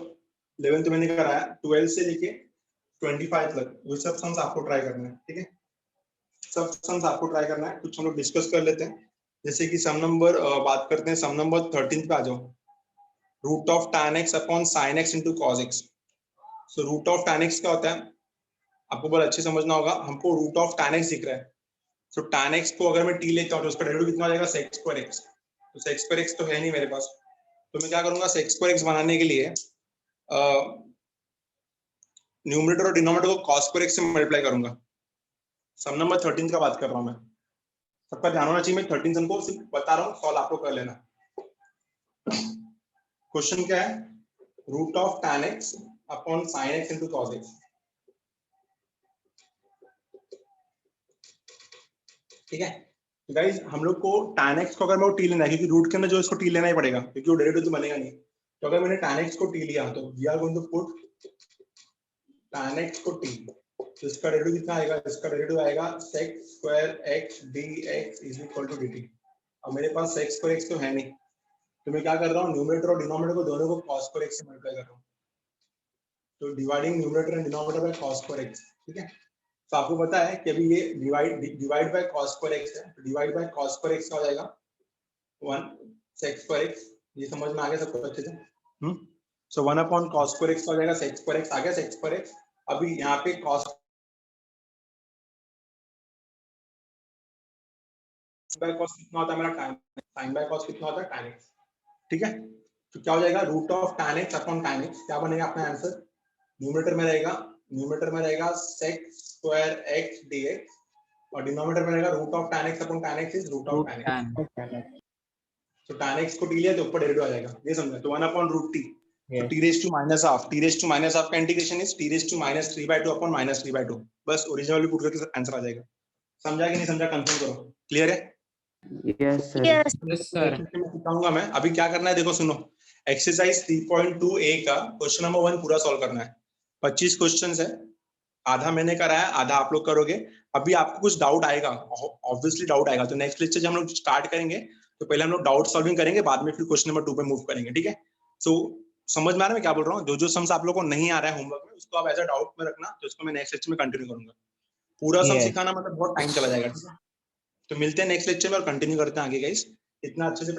11 तो मैंने कराया, 12 से लेके 25 तक वो सब सम्स आपको ट्राई करना है। ठीक है, सब सम्स आपको ट्राई करना है। कुछ हम लोग डिस्कस कर लेते हैं, जैसे कि सम नंबर बात करते हैं, सम नंबर 13 पे आ जाओ। Root of tan x upon sin x into cos x। So root of tan x क्या होता है आपको बहुत अच्छे समझना होगा। हमको रूट ऑफ tan x दिख रहा है, सो tan x को अगर मैं t लेता हूँ तो उसका डेरिवेटिव कितना आ जाएगा sec स्क्वायर x। तो sec स्क्वायर x तो है नहीं मेरे पास, तो मैं क्या करूंगा sec स्क्वायर x बनाने के लिए न्यूमरेटर और डिनोमिनेटर को cos स्क्वायर x से मल्टीप्लाई करूंगा। सम नंबर 13 का बात कर रहा हूं मैं, सबका ध्यान होना चाहिए। मैं 13 सम को सिर्फ बता रहा हूँ, सॉल्व आपको कर लेना। क्वेश्चन क्या है, root of tan x upon sin x into cos x। ठीक है, तो गाइस हम लोग को tan x को अगर मैं t लेना है, क्योंकि रूट के अंदर जो इसको t लेना ही पड़ेगा क्योंकि वो डेरिवेटिव तो बनेगा नहीं। तो अगर मैंने tan x को t लिया तो we are going to put tan x को t, तो इसका डेरिवेटिव कितना आएगा, इसका डेरिवेटिव आएगा sec square x dx is equal to dt। अब मेरे पास sec स्क्वायर x तो है नहीं, तो मैं क्या कर रहा हूँ, न्यूमरेटर और डिनोमिनेटर को दोनों को cos स्क्वायर x से मल्टीप्लाई कर रहा हूँ। तो dividing numerator and denominator bye cos square x। ठीक है, तो आपको पता है कि अभी ये divide by cos square x है, तो divide by cos square x का हो जाएगा 1 sec स्क्वायर x। ये समझ में आ गया सबको अच्छे से? सो 1 अपॉन cos स्क्वायर x का हो जाएगा sec स्क्वायर x। आ गया sec स्क्वायर x। अभी यहाँ पे cos बाय cos कितना होता है मेरा tan, sin बाय cos कितना होता है tan x। ठीक है, तो क्या हो जाएगा, root of tan x upon tan x। क्या बनेगा अपना आंसर, न्यूमरेटर में रहेगा sec स्क्वायर x dx और डिनोमिनेटर में रहेगा root of tan x upon tan x is root of tan x। तो tan x को t लिया तो ऊपर डेरिवेटिव आ जाएगा, ये समझे। तो 1 अपॉन रूट t, तो t raise to minus half, t raise to minus half का integration is t raise to minus 3/2 upon minus 3/2। बस ओरिजिनल वैल्यू पुट करके आंसर आ जाएगा। समझा कि नहीं समझा, कंफर्म करो। क्लियर है? Yes sir. Yes sir. मैं सिखाऊंगा मैं। अभी क्या करना है देखो सुनो, एक्सरसाइज 3.2a का क्वेश्चन नंबर 1 पूरा सॉल्व करना है। 25 क्वेश्चंस है, आधा मैंने कराया, आधा आप लोग करोगे। अभी आपको कुछ डाउट आएगा, ऑब्वियसली डाउट आएगा, तो नेक्स्ट लेक्चर जब हम लोग स्टार्ट करेंगे तो पहले हम लोग डाउट सॉल्विंग करेंगे, बाद में फिर क्वेश्चन नंबर 2 पे मूव करेंगे। ठीक है, सो समझ में आ रहा है मैं क्या बोल रहा हूँ? जो सम्स आप लोगों को नहीं आ रहा है होमवर्क में, उसको आप एज अ डाउट में रखना, तो उसको मैं नेक्स्ट लेक्चर में कंटिन्यू करूंगा। पूरा सम सिखाना मतलब बहुत टाइम चला जाएगा। ठीक है, तो मिलते हैं नेक्स्ट लेक्चर में और कंटिन्यू करते हैं आगे गाइस। इतना अच्छे से